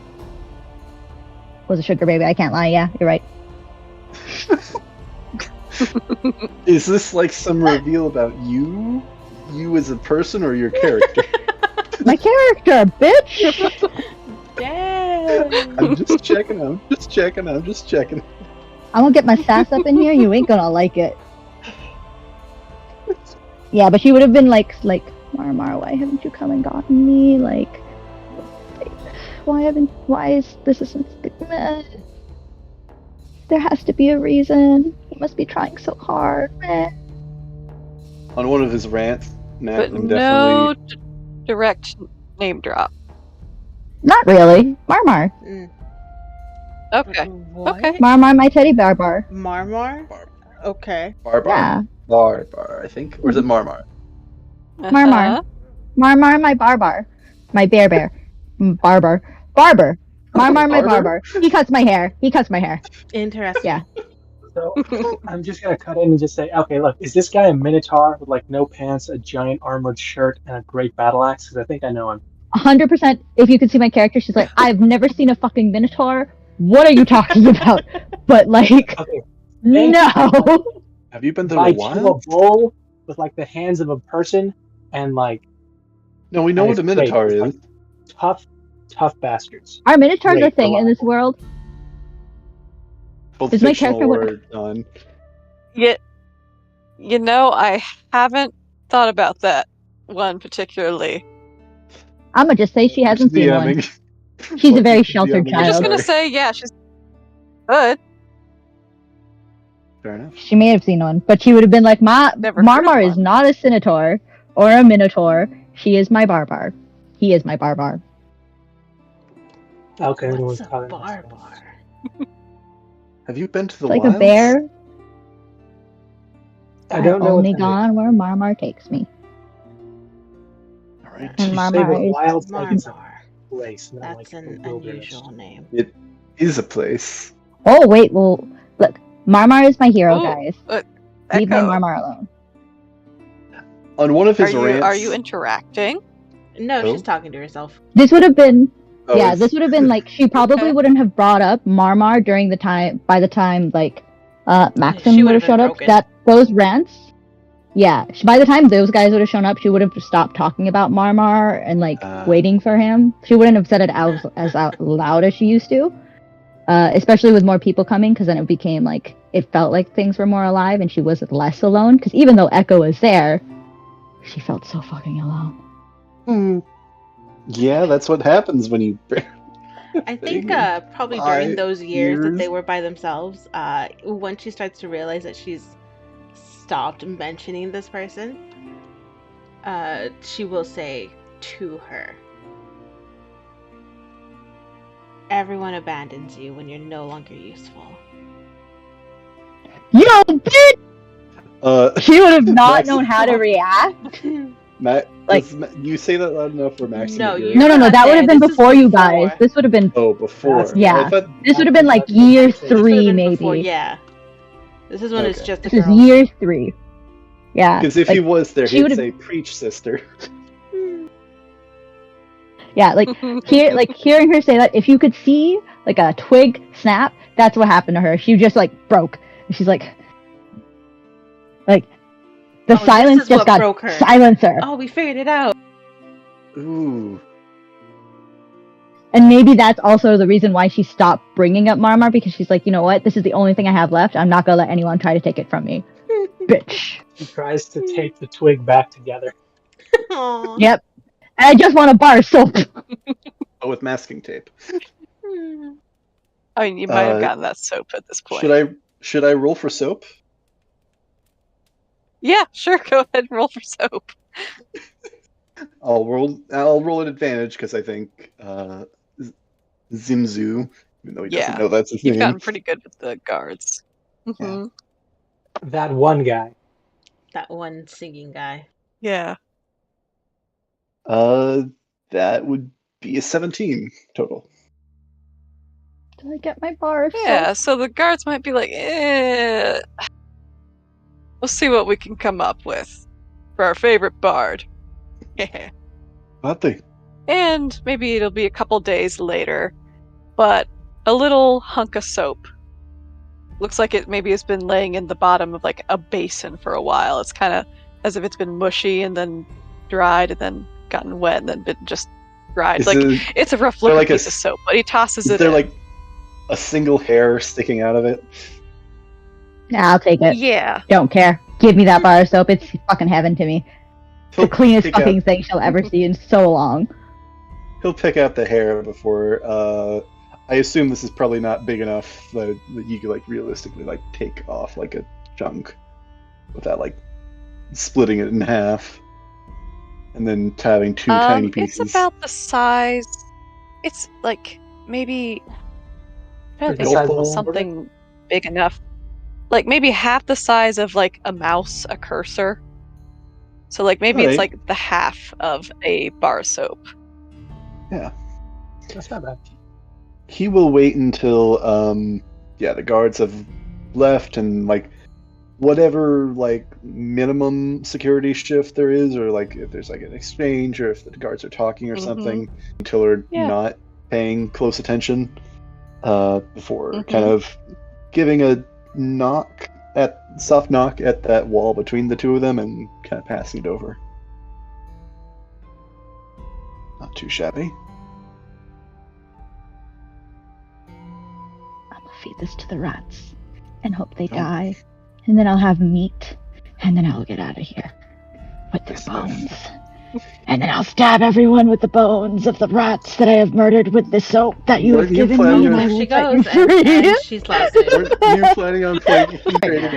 was a sugar baby. I can't lie. Yeah, you're right.
Is this like some reveal about you? You as a person or your character?
My character, bitch.
Yay!
I'm just checking. I'm just checking.
I'm gonna get my sass up in here. You ain't gonna like it. Yeah, but she would have been like, Marmar, why haven't you come and gotten me? Like, why is this isn't? There has to be a reason. He must be trying so hard.
On one of his rants,
But
Macklin
no
definitely.
direct name drop.
Not really. Marmar.
Mm.
Okay.
What?
Okay.
Marmar, my teddy bear bar.
Marmar? Okay.
Barbar.
Yeah.
Barbar, I think. Or is it Marmar?
Marmar.
Uh-huh.
Marmar, my barbar. My bear. Barber. Marmar, my
Barber?
barber. He cuts my hair.
Interesting.
Yeah.
So I'm just gonna cut in and just say, okay, look, is this guy a minotaur with like no pants, a giant armored shirt, and a great battle axe? Because I think I know him.
100%. If you could see my character, she's like, I've never seen a fucking minotaur. What are you talking about? But like,
Okay,
no.
Have you been to
by
the
to a
wild?
bull with like the hands of a person and like
No, we know
and
what a
it's great.
minotaur
It's
is.
like tough bastards.
Are minotaurs a
Great,
thing in
alive.
this world?
Both
Is my
fictional
character
or non.
You know, I haven't thought about that one particularly.
I'm gonna just say she hasn't seen one.
DMing.
She's a very
Fuck,
sheltered
DMing.
I'm just
child.
gonna say, yeah, she's good.
Fair enough.
She may have seen one, but she would have been like,
Never heard of
Marmar is
one.
not a Cinotaur or a Minotaur. She is my barbar. He is my barbar.
Okay,
What's
everyone's
a
calling
barbar?
Have you been to the
It's like
wilds?
a bear.
I don't know
Only
what's in it.
gone where Marmar takes me.
All right.
And
You
Marmar
say the
is-
wilds like it's a
Marmar.
place, not
That's
like
an
a wilderness.
unusual name.
It is a place.
Oh wait, well look, Marmar is my hero,
Oh,
guys. Leave my
Echo,
Marmar alone.
On one of his rants.
are you interacting?
No,
Oh.
she's talking to herself.
This would have been
Oh,
yeah,
it's-
this would have been like she probably
Okay.
wouldn't have brought up Marmar by the time like Maxim
She
would
would
have
have been
showed up.
broken.
That those rants. Yeah, by the time those guys would have shown up, she would have stopped talking about Marmar and like waiting for him. She wouldn't have said it as out loud as she used to. Especially with more people coming, because then it became like it felt like things were more alive and she was less alone. Because even though Echo was there, she felt so fucking alone.
Yeah, that's what happens when you.
I think
Thing.
probably during
5
those years that they
years.
were by themselves, when she starts to realize that she's stopped mentioning this person, she will say to her, everyone abandons you when you're no longer useful.
Yo, bitch! She would have not
Max-
known how to react.
Matt,
Like-
you say that loud enough for Max?
No,
to hear?
you're
No,
not
that would
there.
have been
This is
before you
before.
guys. This would have been
Oh, before.
Yeah.
I thought
this would have been like year
This would have
3
been
maybe.
before, yeah. This is when it's
Okay.
just a
This is
girl.
year 3. Yeah.
because if
like,
he was there,
she
he'd
would've-
say, "Preach, sister."
yeah, like hearing her say that, if you could see like a twig snap, that's what happened to her. She just like broke. And she's like the
Oh, this
silence
is
just
what
got
broke her.
silencer.
Oh, we figured it out.
Ooh.
And maybe that's also the reason why she stopped bringing up Marmar, because she's like, you know what? This is the only thing I have left. I'm not gonna let anyone try to take it from me. Bitch.
She tries to tape the twig back together.
Aw.
Yep. And I just want a bar of soap.
Oh, with masking tape.
I mean, you might have
Uh,
gotten that soap at this point.
Should I roll for soap?
Yeah, sure. Go ahead and roll for soap.
I'll roll an advantage because I think Zimzu, even though he
Yeah.
doesn't know that's his
You've
name.
gotten pretty good with the guards. Mhm.
That one guy.
That one singing guy.
Yeah.
That would be a 17 total.
Did I get my bar of soap?
Yeah, so the guards might be like, we'll see what we can come up with for our favorite bard.
Nothing.
And maybe it'll be a couple days later, but a little hunk of soap. Looks like it maybe has been laying in the bottom of like a basin for a while. It's kind of as if it's been mushy and then dried and then gotten wet and then been just ride.
Is
Like,
it-
it's a rough
there
looking
like a
piece of
s-
soap, but he tosses
Is
it
there
in.
like a single hair sticking out of it?
Nah, I'll take it.
Yeah.
Don't care. Give me that bar of soap. It's fucking heaven to me. The
He'll
cleanest
pick
fucking
out,
thing she'll ever see in so long.
he'll pick out the hair before. I assume this is probably not big enough that you could like realistically like take off like a chunk without like splitting it in half and then having two tiny pieces.
It's about the size. It's like maybe I don't
The
think
size of a
it's something big enough. Like maybe half the size of like a mouse, a cursor. So like maybe it's
Alright.
like the half of a bar of soap.
Yeah.
That's not bad.
He will wait until the guards have left and like whatever like minimum security shift there is, or like if there's like an exchange or if the guards are talking or
Mhm.
something, until they're
Yeah.
not paying close attention before
Mhm.
kind of giving a soft knock at that wall between the two of them and kind of passing it over. Not too shabby.
I'm gonna feed this to the rats and hope they
Oh.
die. And then I'll have meat. And then I'll get out of here with the
Nice enough.
bones. And then I'll stab everyone with the bones of the rats that I have murdered with the soap that you
Weren't
have
you
given
planning
me.
on-
And I
There
will
she
set you
goes, and
free.
she's lost it.
Weren't you planning on creating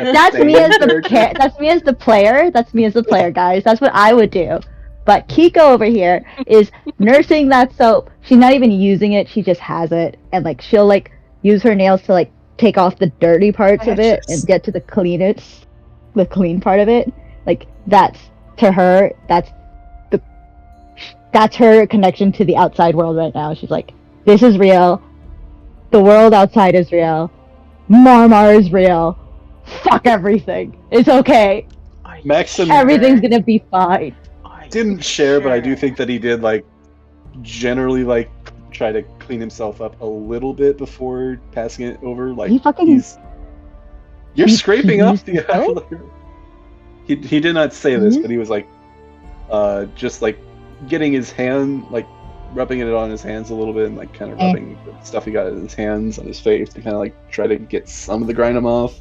a
That's me as the
character?
that's me as the player. That's me as the player, guys. That's what I would do. But Kiko over here is nursing that soap. She's not even using it. She just has it, and like she'll like use her nails to like take off the dirty parts of it
Precious.
and get to the clean part of it. Like that's to her. That's her connection to the outside world right now. She's like, this is real. The world outside is real. Marmar is real. Fuck everything. It's okay.
Are you
Maxim-
sure?
Everything's gonna be fine.
Are you
Didn't share, but I do
sure?
think that he did like generally like try to clean himself up a little bit before passing it over. Like
He fucking-
you're
he
scraping up
used
the
the soap?
afterlife. He did not say this,
Mhm.
but he was like just like getting his hand like rubbing it on his hands a little bit and like kind of rubbing the stuff he got in his hands on his face to kind of like try to get some of the grime off.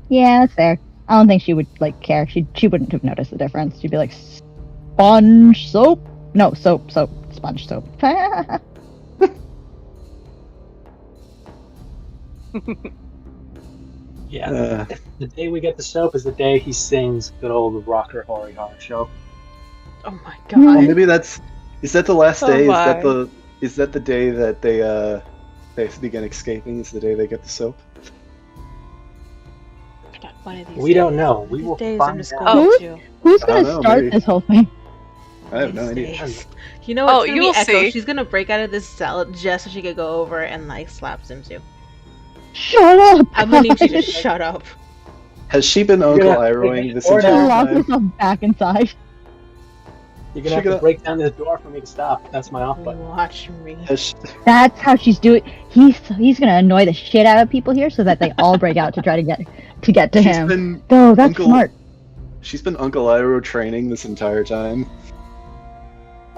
Yeah, that's fair. I don't think she would like care. She wouldn't have noticed the difference. She'd be like, sponge soap? No, soap, sponge soap.
Yeah.
Uh,
The day we get the soap is the day he sings good old rocker Hori Horror Show.
Oh my
Hmm.
oh,
god.
maybe is that the last
Oh
day?
my.
Is that the day that they begin escaping? Is the day they get the soap?
One of these
We don't
days.
know. We
These
will
days I'm
find
just
out.
going
Who's-
to.
Who's
I don't
gonna
know,
start
maybe.
this whole thing?
I have no
These
idea.
days. You know what's
Oh,
gonna
you
be
will
Echo?
see.
She's gonna break out of this cell just so she could go over and like slap Zimzu.
Shut up!
I'm gonna need you to
guys.
shut up.
Has she been
You're
Uncle
gonna have to
Iroing
make
this
it order.
She'll
entire
lock
time?
herself back inside.
You're gonna have
She
to
got-
break down this door for me to stop. That's my off button.
Watch me.
Has she,
That's how she's doing. He's gonna annoy the shit out of people here so that they all break out to try to get to
she's
him.
been
No, that's
Uncle-
smart.
she's been Uncle Iroh training this entire time,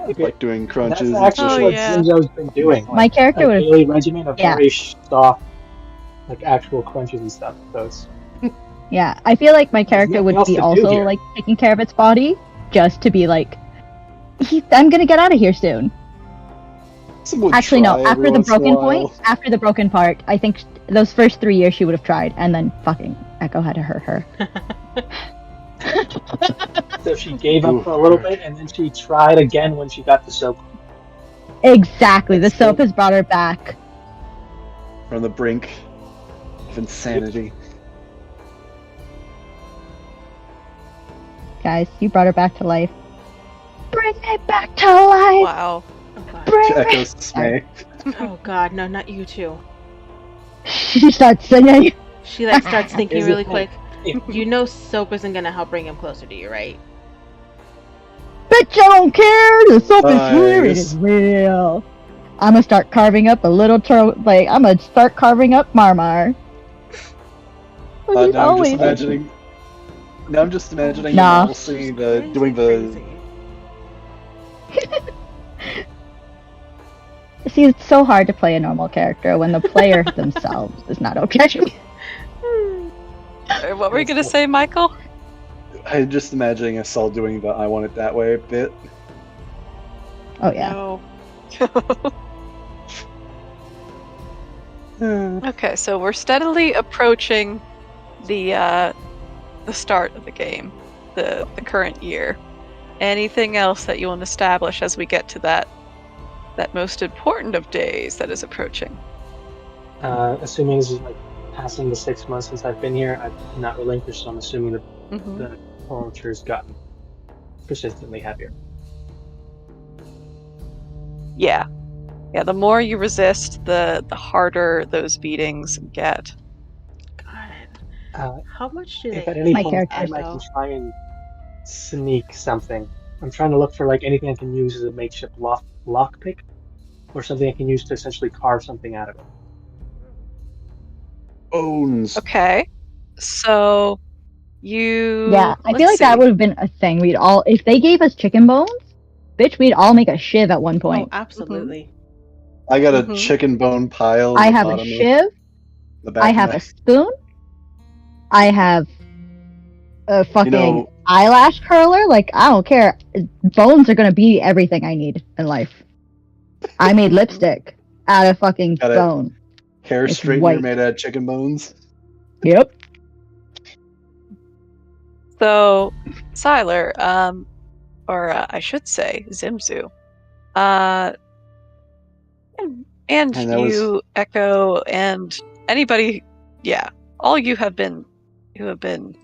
Okay.
like doing
That's
crunches. and
actually
stuff.
Oh,
what
yeah.
Zinzo's been doing.
My character
a
would have.
daily regimen of
Yeah.
very soft, like actual crunches and stuff. So it's
Yeah, I feel like my character
nothing
would
else
be
to do
also
here.
like taking care of its body, just to be like, I'm gonna get out of here soon.
Someone
Actually, no.
try every
After the
once in a
broken
while.
point, after the broken part, I think those first 3 years she would have tried, and then fucking Echo had to hurt her.
so she gave up
Ooh.
for a little bit, and then she tried again when she got the soap.
Exactly. The
That's
soap
so-
has brought her back.
From the brink of insanity.
Guys, you brought her back to life. Bring me back to life.
Wow.
Oh god.
Bring
To
me.
Echo's dismay.
Oh god, no, not you two.
She starts singing.
She like starts thinking
Is it
really
like-
quick. You know soap isn't gonna help bring him closer to you, right?
Bitch, I don't care. The soap is here. It
Nice.
is real. I'm gonna start carving up a little I'm gonna start carving up Marmar. But he's
Now I'm just
always-
imagining. Now I'm just imagining
Nah.
them all singing doing the
See, it's so hard to play a normal character when the player themselves is not okay.
What were you gonna say, Michael?
I'm just imagining us all doing the "I want it that way" bit.
Oh yeah.
No.
Okay, so we're steadily approaching the start of the game, the current year. Anything else that you want to establish as we get to that most important of days that is approaching?
Assuming this is like passing the 6 months since I've been here, I've not relinquished, so I'm assuming that
Mhm.
the torture's gotten persistently heavier.
Yeah. The more you resist, the harder those beatings get.
God. How much do
If
they
at any
My
point in
character
time I can
Echo?
try and sneak something, I'm trying to look for like anything I can use as a makeshift lockpick, or something I can use to essentially carve something out of it.
Bones.
Okay. So you
Yeah, I feel
let's
like that
see.
would have been a thing. We'd all, if they gave us chicken bones, bitch, we'd all make a shiv at one
Oh,
point.
absolutely.
I got a
Mhm.
chicken bone pile.
I
at the
have a
bottom of
shiv.
the back
I
of
have
my-
a spoon. I have a fucking
know-
eyelash curler. Like, I don't care. Bones are gonna be everything I need in life. I made lipstick out of fucking
Got it.
bone.
hair
It's
straightener
white.
made out of chicken bones.
Yep.
So, Siler, or I should say Zimzu, and
And that
you, Echo, and anybody, all you have been, who have been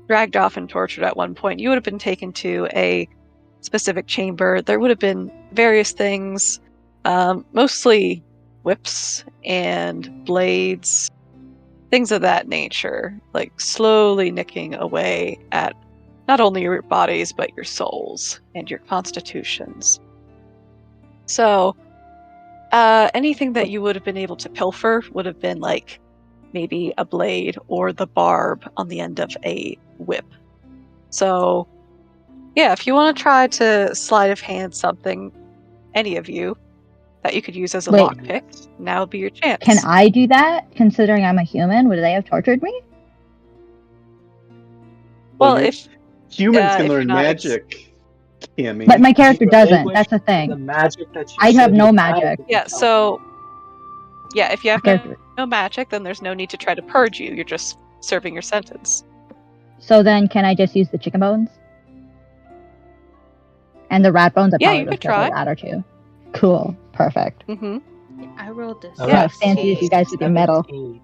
dragged off and tortured at one point. You would have been taken to a specific chamber. There would have been various things, mostly whips and blades, things of that nature, like slowly nicking away at not only your bodies, but your souls and your constitutions. So, anything that you would have been able to pilfer would have been like maybe a blade or the barb on the end of a whip. So, yeah, if you want to try to sleight of hand something, any of you, that you could use as a
Wait.
lockpick, now would be your chance.
Can I do that? Considering I'm a human, would they have tortured me?
Well,
you-
if
humans can
if
learn
you're not
magic, Cammy.
But my character
You
doesn't.
relinquish
That's the
The
thing.
magic that you
I'd have
said
no
you
magic.
had,
yeah, so if you have
My character.
no magic, then there's no need to try to purge you. You're just serving your sentence.
So then, can I just use the chicken bones? And the rat bones? I
Yeah,
probably
you
would
could
have
try.
a rat or two. Cool. Perfect.
Mm-hmm.
I rolled this.
All
Yeah,
right.
fancy as you guys with your metal.
17.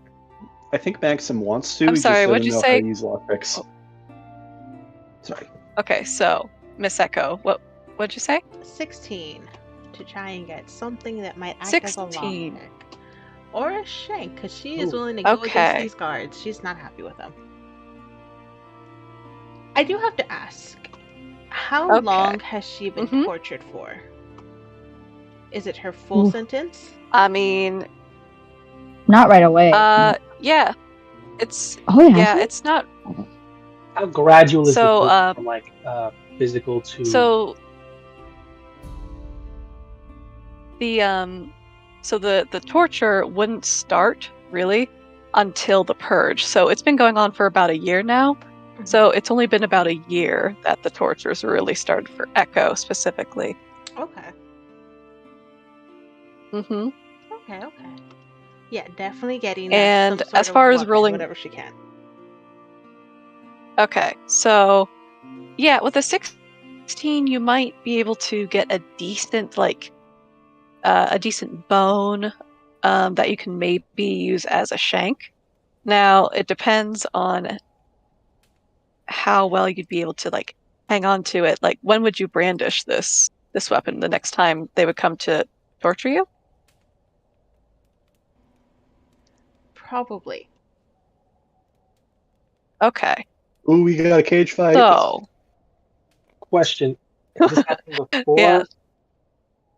I think Maxim wants to.
I'm
he
sorry,
just
what'd
doesn't
you
know
say?
how to use lockpicks. Sorry.
Okay, so Miss Echo, what'd you say?
16 to try and get something that might act as a
16.
lockpick. Or a shank, because she is
Ooh.
willing to go
Okay.
against these guards. She's not happy with them. I do have to ask, how
Okay.
long has she been
Mhm.
tortured for? Is it her full
Ooh.
sentence?
I mean,
Not right away.
yeah, it's
Oh, yeah.
yeah, it's not.
How gradual is
So,
the torture from like physical to?
So the torture wouldn't start really until the purge. So it's been going on for about a year now. So it's only been about a year that the tortures really started for Echo specifically.
Okay.
Mm-hmm.
Okay. Yeah, definitely getting
And
some sort
as far
of
as
weapon,
rolling-
whatever she can.
Okay, so yeah, with a 16, you might be able to get a decent bone that you can maybe use as a shank. Now it depends on how well you'd be able to like hang on to it. Like, when would you brandish this weapon? The next time they would come to torture you?
Probably.
Okay,
Ooh, we got a cage fight.
so
Question: Is this happening before
Yeah.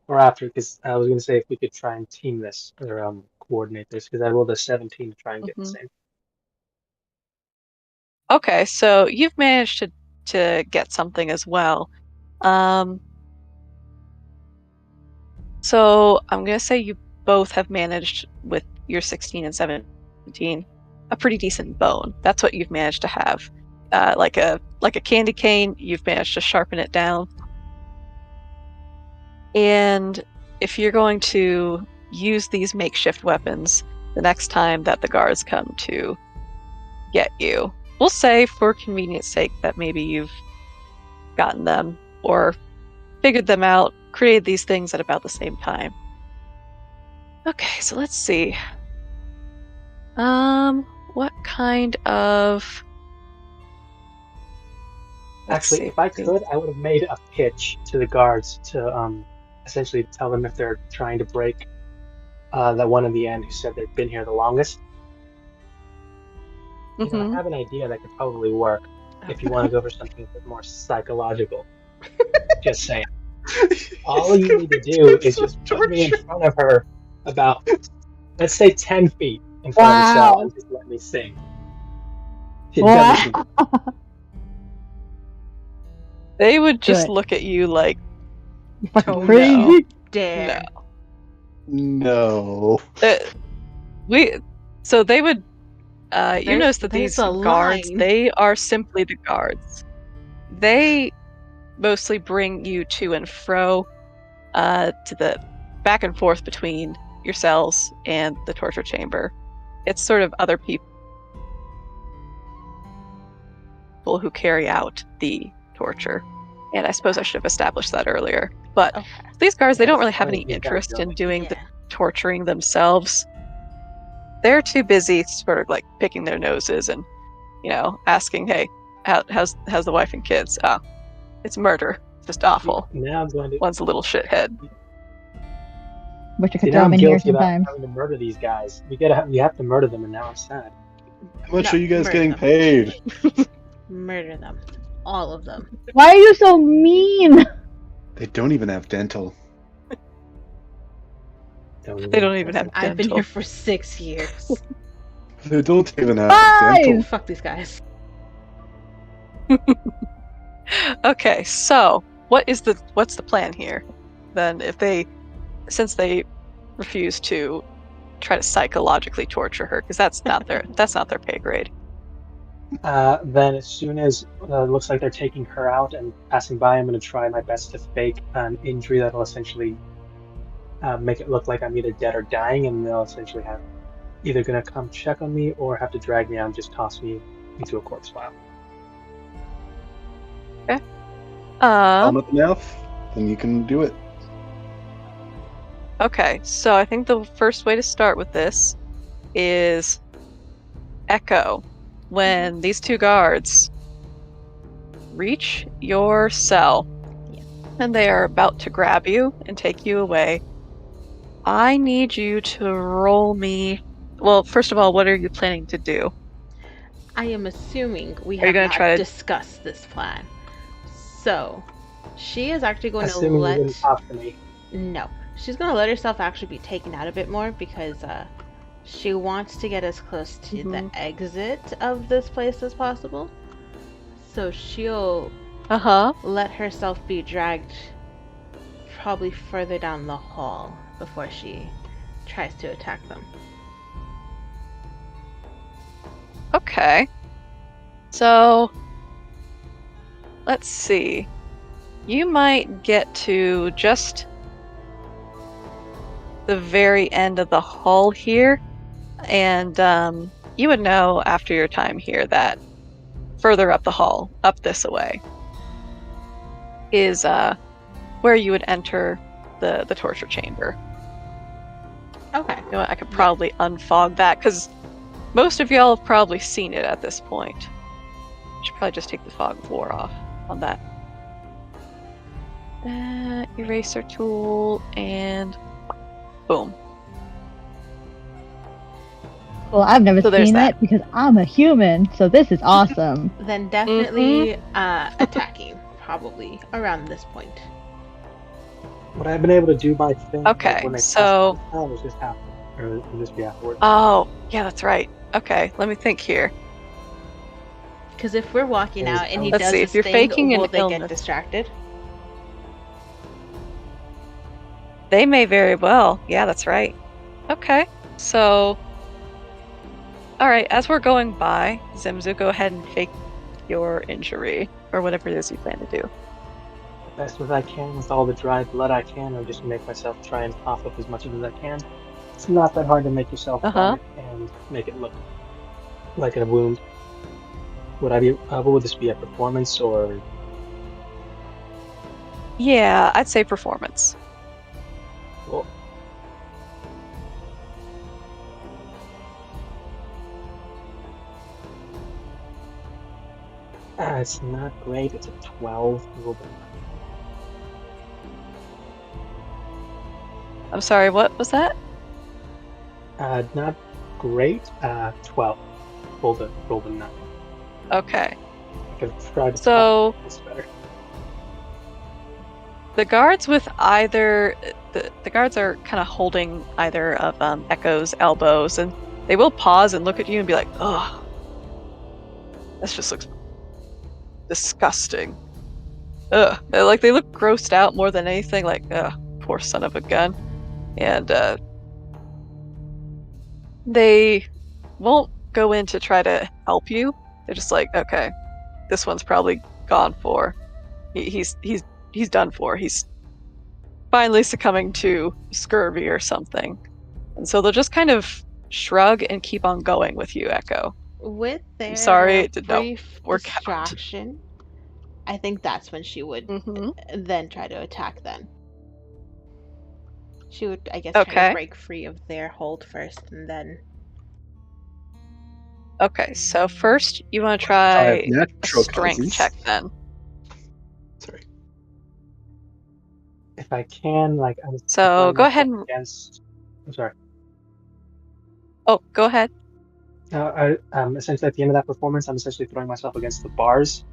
or after? Because I was going to say if we could try and team this or coordinate this, because I rolled a 17 to try and get the
Mhm.
same.
okay, so you've managed to get something as well. So I'm gonna say you both have managed with your 16 and 17 a pretty decent bone. That's what you've managed to have. Like a candy cane, you've managed to sharpen it down. And if you're going to use these makeshift weapons the next time that the guards come to get you, we'll say for convenience sake that maybe you've gotten them or figured them out, created these things at about the same time. Okay, so let's see. What kind of...
Actually, if I could, I would have made a pitch to the guards to essentially tell them if they're trying to break the one in the end who said they've been here the longest. You know, I have an idea that could probably work if you want to go for something a bit more psychological. Just saying. All you need to do is just put me in front of her about, let's say, 10 feet in front of the cell and just let me sing.
Wow.
They would just look at you like,
fucking crazy.
Dare.
No.
So they would. You notice that these guards,
line.
they are simply the guards. They mostly bring you to and fro, to the back and forth between your cells and the torture chamber. It's sort of other people who carry out the torture. And I suppose I should have established that earlier. But these guards, they don't really have any interest in doing the torturing themselves. They're too busy sort of like picking their noses and, you know, asking, hey, how's the wife and kids? It's murder. Just awful.
Now I'm going to...
One's a little shithead.
Wish I could throw them in here sometimes.
Having to murder these guys. You have to murder them, and now I'm sad.
How much are you guys getting paid?
Murder them. All of them.
Why are you so mean?
They don't even have dental.
They don't even have dental.
I've been here for 6 years.
They don't even have
5!
dental.
Fuck these guys.
Okay, so what's the plan here? Then since they refuse to try to psychologically torture her, because that's not their pay grade.
Then as soon as it looks like they're taking her out and passing by, I'm going to try my best to fake an injury that'll essentially make it look like I'm either dead or dying, and they'll essentially have either going to come check on me or have to drag me out and just toss me into a corpse pile.
Okay.
Calm up enough, then you can do it.
Okay, so I think the first way to start with this is Echo. When these two guards reach your cell and they are about to grab you and take you away, I need you to roll me... Well, first of all, what are you planning to do?
I am assuming we have not discussed this plan. So, she is actually going to
Assuming you didn't talk to me.
No. She's going to let herself actually be taken out a bit more because she wants to get as close to the exit of this place as possible. So she'll let herself be dragged probably further down the hall before she tries to attack them.
Okay. So, let's see. You might get to just the very end of the hall here, and you would know after your time here that further up the hall, up this way, is where you would enter the torture chamber.
Okay.
You know what, I could probably unfog that, because most of y'all have probably seen it at this point. I should probably just take the fog of war off on that. Eraser tool, and boom.
Well, I've never seen it because I'm a human, so this is awesome.
Then definitely attacking, probably around this point.
Would I have been able to do my thing?
Okay,
when they
so...
Or was this after? Or would this be afterwards?
Oh, yeah, that's right. Okay, let me think here.
Because if we're walking out and he
Let's
does
see,
this
if you're
thing,
faking an
will they
illness.
get distracted?
They may very well. Yeah, that's right. Okay, so... Alright, as we're going by, Zimzu, go ahead and take your injury, or whatever it is you plan to do.
The best as I can with all the dry blood I can, or just make myself try and cough up as much of it as I can. It's not that hard to make yourself dry and make it look like a wound. Would I be? What would this be? A performance or?
Yeah, I'd say performance.
Cool. It's not great. It's a 12.
I'm sorry, what was that?
Not great. 12. Rolled a 9.
Okay.
I could try to
So
this better.
the guards with either the guards are kind of holding either of Echo's elbows, and they will pause and look at you and be like, "Ugh, this just looks disgusting." Ugh, like they look grossed out more than anything. Like, ugh, poor son of a gun, and they won't go in to try to help you. They're just like, okay, this one's probably gone for. He's done for. He's finally succumbing to scurvy or something. And so they'll just kind of shrug and keep on going with you, Echo.
With their
I'm sorry, it did not
brief
work out.
distraction, I think that's when she would then try to attack them. She would, I guess, try to break free of their hold first, and then...
Okay, so first you want to try a strength check then.
Sorry.
If I can, like, I was.
So go ahead and.
I'm sorry.
Oh, go ahead.
Essentially, at the end of that performance, I'm essentially throwing myself against the bars,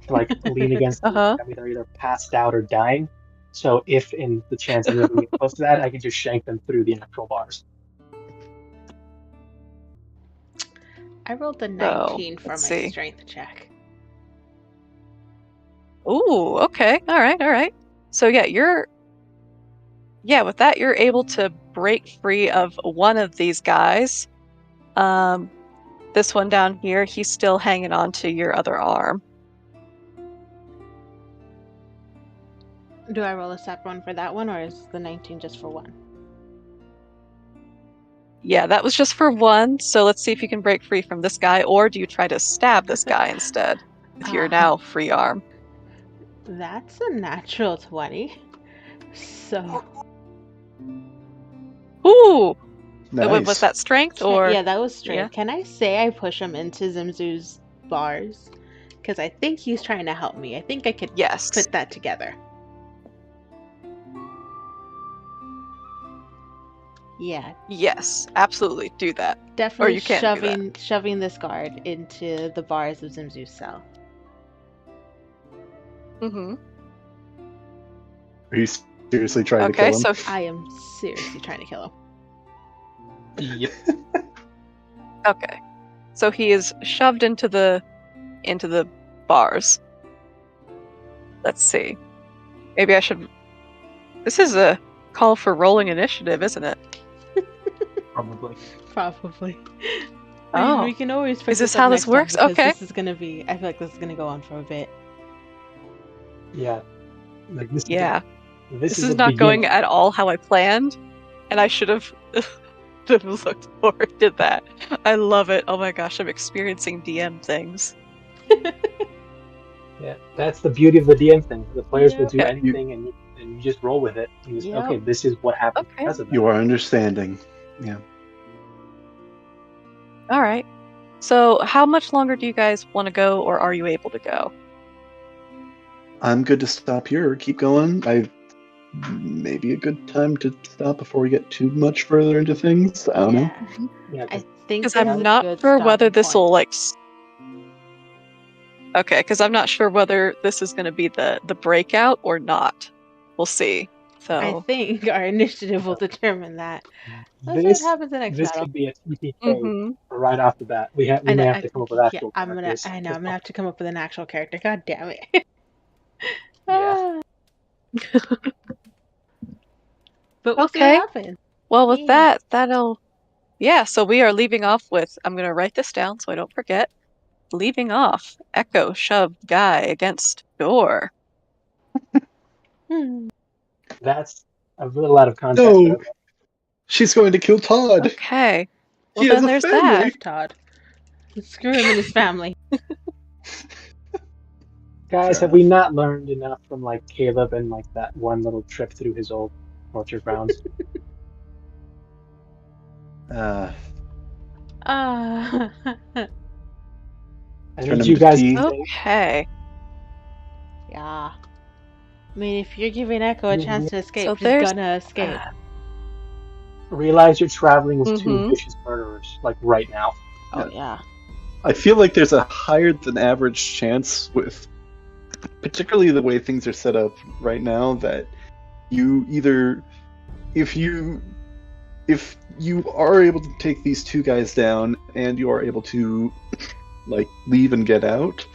to, like, lean against them. I'm either passed out or dying. So if in the chance I'm able to get close to that, I can just shank them through the actual bars.
I rolled a 19 for my strength check.
Ooh, okay. All right. So with that, you're able to break free of one of these guys. This one down here, he's still hanging on to your other arm.
Do I roll a separate one for that one, or is the 19 just for one?
Yeah, that was just for one, so let's see if you can break free from this guy, or do you try to stab this guy instead with your now free arm?
That's a natural 20. So...
Ooh!
Nice.
Was that strength, or...?
Yeah, that was strength. Yeah. Can I say I push him into Zimzu's bars? Because I think he's trying to help me. I think I could put that together. Yeah.
Yes, absolutely. Do that.
Definitely
or you can't
shoving this guard into the bars of Zimzu's cell.
Mm-hmm.
Are you seriously trying to kill him?
So I am seriously trying to kill him.
Yep.
Okay. So he is shoved into the bars. Let's see. Maybe I should... This is a call for rolling initiative, isn't it?
Probably.
Oh. We can always
Is this how this works? Okay.
This is gonna be... I feel like this is gonna go on for a bit.
Yeah. Like this.
Yeah. This is not going at all how I planned, and I should have looked forward to that. I love it. Oh my gosh, I'm experiencing DM things.
Yeah, that's the beauty of the DM thing. The players will do anything, and you just roll with it. And just, okay, this is what happened because of that.
You are understanding. Yeah.
All right. So, how much longer do you guys want to go, or are you able to go?
I'm good to stop here. Keep going. Maybe a good time to stop before we get too much further into things. I don't know.
Yeah,
I think
because I'm not sure whether this will like. Okay, because I'm not sure whether this is going to be the breakout or not. We'll see. So
I think our initiative will determine that. Let's see what happens in the next battle.
This could be a TPK right off the bat. We may have to come up with actual characters.
I'm gonna have to come up with an actual character. God damn it.
Yeah.
But we'll see
Okay.
what happens.
Well, with
Yeah.
that'll... Yeah, so we are leaving off with... I'm going to write this down so I don't forget. Leaving off. Echo shoved guy against door.
That's a little out of context.
No!
But okay.
She's going to kill Todd.
Okay. Well,
He has
then
a
there's
family.
that.
F Todd. Screw him and his family.
Guys,
Fair
have we not learned enough from like Caleb and like that one little trip through his old torture grounds?
Uh,
Uh,
I
Turn
need
him
you
to
guys
tea.
to think,
Okay.
yeah. I mean, if you're giving Echo a chance to escape,
So
she's
there's
gonna escape.
realize you're traveling with two
Mhm.
vicious murderers, like right now.
Oh, yeah.
I feel like there's a higher than average chance with, particularly the way things are set up right now, that you either, if you are able to take these two guys down and you are able to like leave and get out,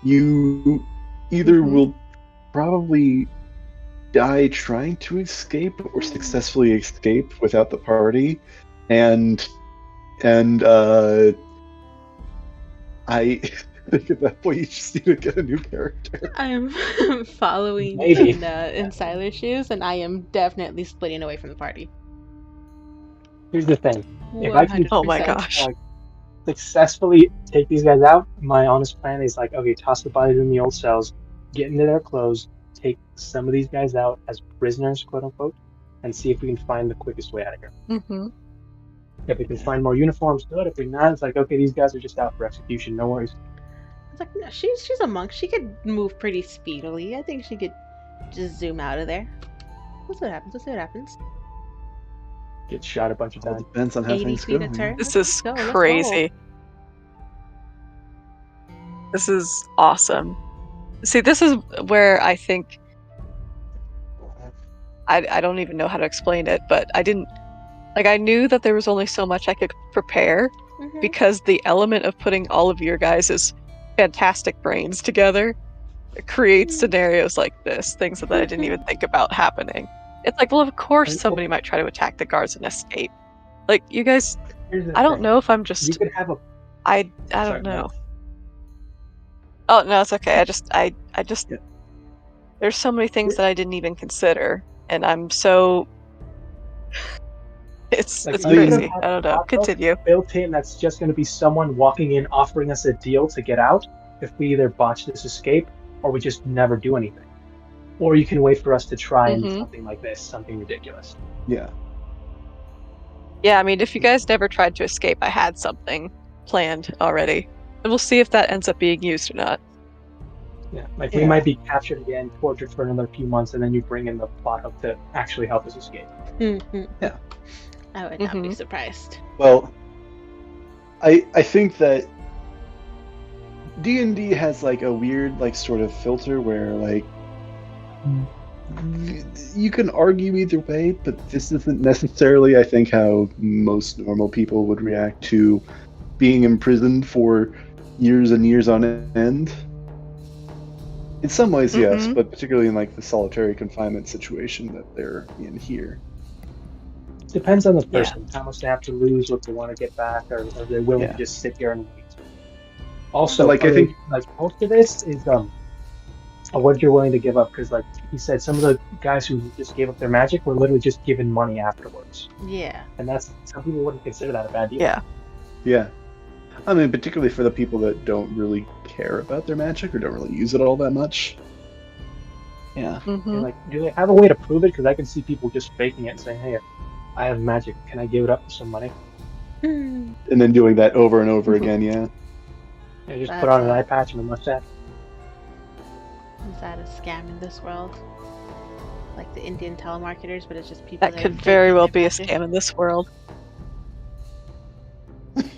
you either will probably die trying to escape or successfully escape without the party, and I think at that point you just need to get a new character.
I am following
Maybe.
in Siler's shoes, and I am definitely splitting away from the party.
Here's the thing. If I can
100%.
Oh my gosh.
successfully take these guys out, my honest plan is like, okay, toss the bodies in the old cells, get into their clothes, take some of these guys out as prisoners, quote unquote, and see if we can find the quickest way out of here.
Mm-hmm.
If we can find more uniforms, good. If we not, it's like, okay, these guys are just out for execution. No worries.
It's like, no, she's a monk. She could move pretty speedily. I think she could just zoom out of there. We'll see what happens. We'll see what happens.
Get shot a bunch of
All
times.
depends on how
80
things
feet
go.
a turn.
This
Let's
is
go, let's
crazy. This is awesome. See, this is where I think... I don't even know how to explain it, but I didn't... Like, I knew that there was only so much I could prepare,
Mhm.
because the element of putting all of your guys' fantastic brains together creates scenarios like this, things that I didn't even think about happening. It's like, well, of course somebody might try to attack the guards and escape. Like, you guys,
Here's the
I don't
thing.
know if I'm
You
just...
could have a
I
Sorry,
don't know.
no.
Oh, no, it's okay. I just...
Yeah.
There's so many things that I didn't even consider, and I'm so... It's
Like,
it's
you could
crazy.
have
I don't know.
a pop-up
Continue.
built in that's just going to be someone walking in offering us a deal to get out if we either botch this escape or we just never do anything. Or you can wait for us to try and do
Mhm.
something like this, something ridiculous.
Yeah.
Yeah, I mean, if you guys never tried to escape, I had something planned already. And we'll see if that ends up being used or not.
Yeah, like we
Yeah.
might be captured again, tortured for another few months, and then you bring in the plot hook to actually help us escape.
Yeah.
I would not be
Mhm.
surprised.
Well, I think that D&D has like a weird like sort of filter where like you can argue either way, but this isn't necessarily, I think, how most normal people would react to being imprisoned for years and years on end. In some ways, yes,
Mhm.
but particularly in like the solitary confinement situation that they're in here.
Depends on the
Yeah.
person, how much they have to lose, what they want to get back, or they're willing
Yeah.
to just sit here and wait. Also,
Like, I think-
like most of this is what you're willing to give up, because like he said, some of the guys who just gave up their magic were literally just given money afterwards,
Yeah.
and that's some people wouldn't consider that a bad deal.
Yeah.
Yeah. I mean, particularly for the people that don't really care about their magic or don't really use it all that much. Yeah.
And,
Mm-hmm.
like, do they have a way to prove it? Because I can see people just faking it and saying, "Hey, I have magic. Can I give it up for some money?"
Hmm.
And then doing that over and over
Mhm.
again, yeah.
And just
That's
put on an
it.
eye patch and a mustache.
Is that a scam in this world? Like the Indian telemarketers, but it's just people
That
are
could very
faking
well
their
be a
magic.
scam in this world.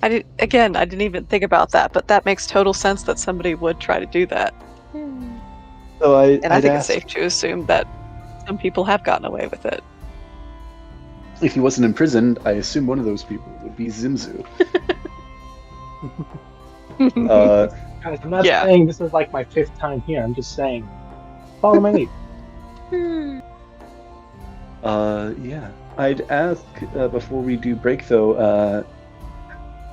I didn't even think about that, but that makes total sense that somebody would try to do that.
Hmm.
So
And I
I'd
think
ask,
it's safe to assume that some people have gotten away with it.
if he wasn't imprisoned, I assume one of those people would be Zimzu.
Guys, I'm not
Yeah.
saying this is like my 5th time here. I'm just saying, follow my lead.
Hmm.
Yeah. I'd ask before we do break though.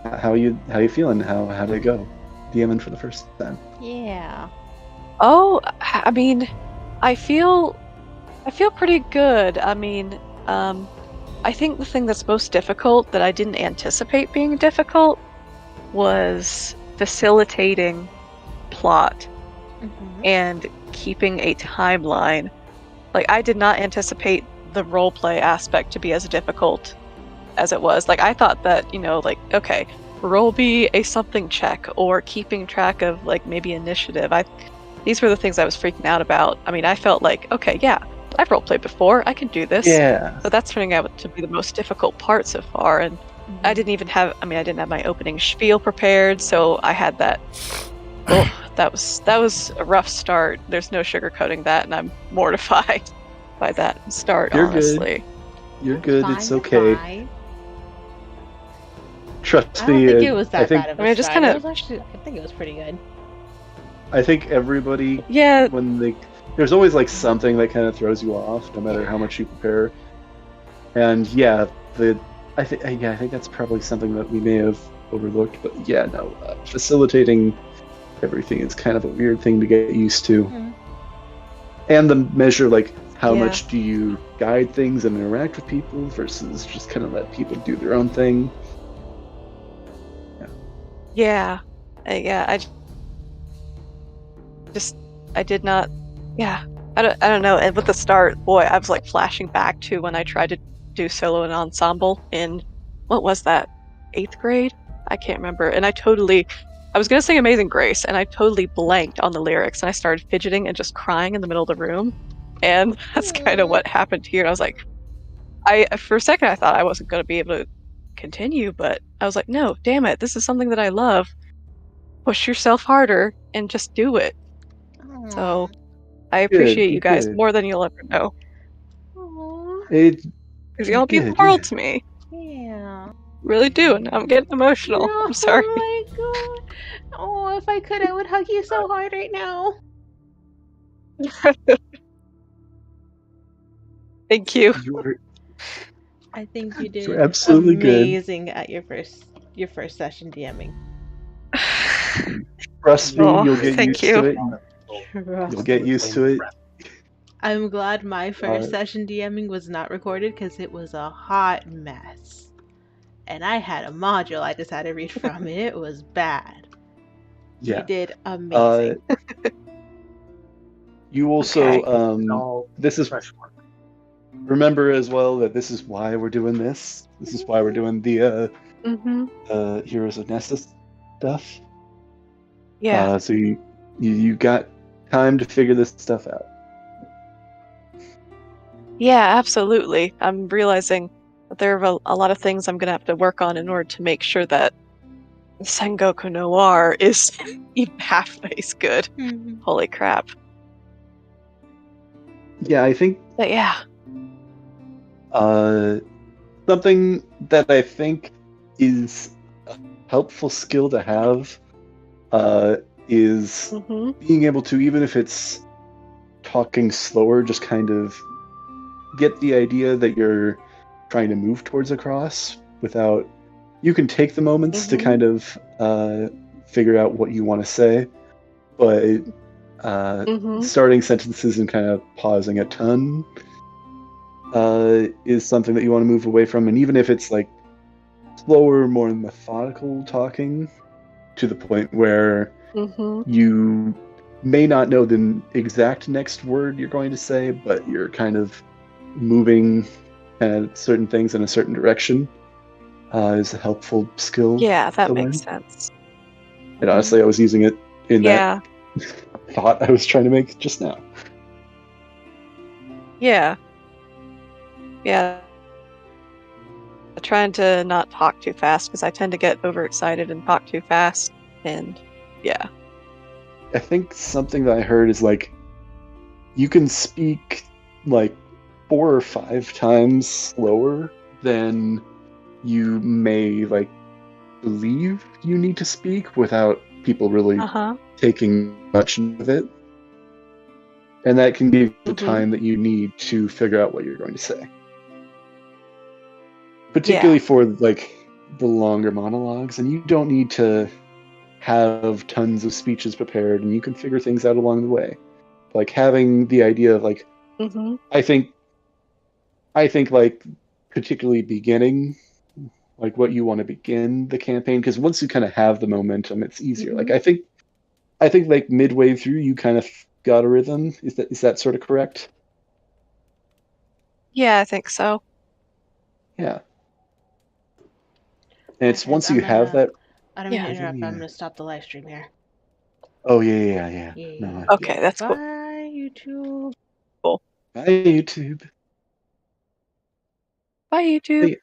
How you feeling? How did it go? DMing for the first time.
Yeah.
Oh, I mean, I feel pretty good. I mean, I think the thing that's most difficult that I didn't anticipate being difficult was facilitating plot
Mm-hmm.
and keeping a timeline. Like, I did not anticipate the roleplay aspect to be as difficult as it was. Like, I thought that, like, okay, roll me a something check or keeping track of, like, maybe initiative. These were the things I was freaking out about. I mean, I felt like, okay, yeah, I've roleplayed before, I can do this.
Yeah.
But that's turning out to be the most difficult part so far. And I didn't have my opening spiel prepared, so I had that. Oh, that was a rough start. There's no sugarcoating that, and I'm mortified by that start,
You're
honestly.
good. You're good.
Fine,
It's
you're
okay.
fine.
Trust
I don't
me.
think it was
I
that
think
bad of
I
a
mean, I just
start.
kinda-
It was actually, I think it was pretty good.
I think everybody
Yeah,
there's always like something that kind of throws you off, no matter how much you prepare. And yeah, I think that's probably something that we may have overlooked. But yeah, no, facilitating everything is kind of a weird thing to get used to.
Mhm.
And the measure, like, how
Yeah.
much do you guide things and interact with people versus just kind of let people do their own thing.
yeah, I did not. Yeah, I don't know. And with the start, boy, I was like flashing back to when I tried to do solo and ensemble in what was that, 8th grade? I can't remember. And I was gonna sing Amazing Grace, and I totally blanked on the lyrics, and I started fidgeting and just crying in the middle of the room. And that's kind of
Aw.
what happened here. I was like, for a second I thought I wasn't gonna be able to continue, but I was like, no, damn it, this is something that I love. Push yourself harder and just do it. So I appreciate you guys
Good.
more than you'll ever know.
Aw.
Because y'all mean the
Good,
world
yeah.
to me.
Yeah.
Really do, and I'm getting emotional.
No,
I'm sorry.
oh my god. Oh, if I could, I would hug you so hard right now.
Thank you.
I think you
You're
did
absolutely good.
amazing at your first session DMing.
Trust me,
Aw,
you'll get
thank
used to it. You'll get used to it.
I'm glad my first session DMing was not recorded because it was a hot mess. And I had a module I just had to read from. It was bad.
Yeah.
You did amazing.
You also,
No,
this is
fresh one.
remember as well that this is why we're doing this. This is why we're doing the Heroes of Nessis stuff.
Yeah.
So you got time to figure this stuff out.
Yeah, absolutely. I'm realizing that there are a lot of things I'm going to have to work on in order to make sure that Sengoku Noir is even halfway as good.
Mhm.
Holy crap.
Yeah, I think
But yeah.
something that I think is a helpful skill to have is being able to, even if it's talking slower, just kind of get the idea that you're trying to move towards a cross without. You can take the moments to kind of figure out what you want to say, but starting sentences and kind of pausing a ton is something that you want to move away from. And even if it's like slower, more methodical talking to the point where you may not know the exact next word you're going to say, but you're kind of moving certain things in a certain direction is a helpful skill.
Yeah, that
to
makes
learn.
sense.
And honestly, I was using it in
Yeah.
that thought I was trying to make just now.
Yeah. Yeah. Trying to not talk too fast because I tend to get overexcited and talk too fast. And yeah.
I think something that I heard is like you can speak like 4 or 5 times slower than you may like believe you need to speak without people really taking much of it. And that can give you the
Mhm.
time that you need to figure out what you're going to say. Particularly for like the longer monologues, and you don't need to have tons of speeches prepared, and you can figure things out along the way. Like having the idea of like,
Mm-hmm.
I think like particularly beginning like what you want to begin the campaign, because once you kind of have the momentum, it's easier.
Mhm.
Like I think like midway through you kind of got a rhythm. Is that sort of correct?
Yeah, I think so.
Yeah. And it's
Guys,
once you have that.
I don't mean to
Yeah.
interrupt, but I'm gonna stop the live stream here.
Oh yeah.
Yeah.
No,
Okay, that's cool.
Bye, YouTube.
bye YouTube.
Bye, YouTube.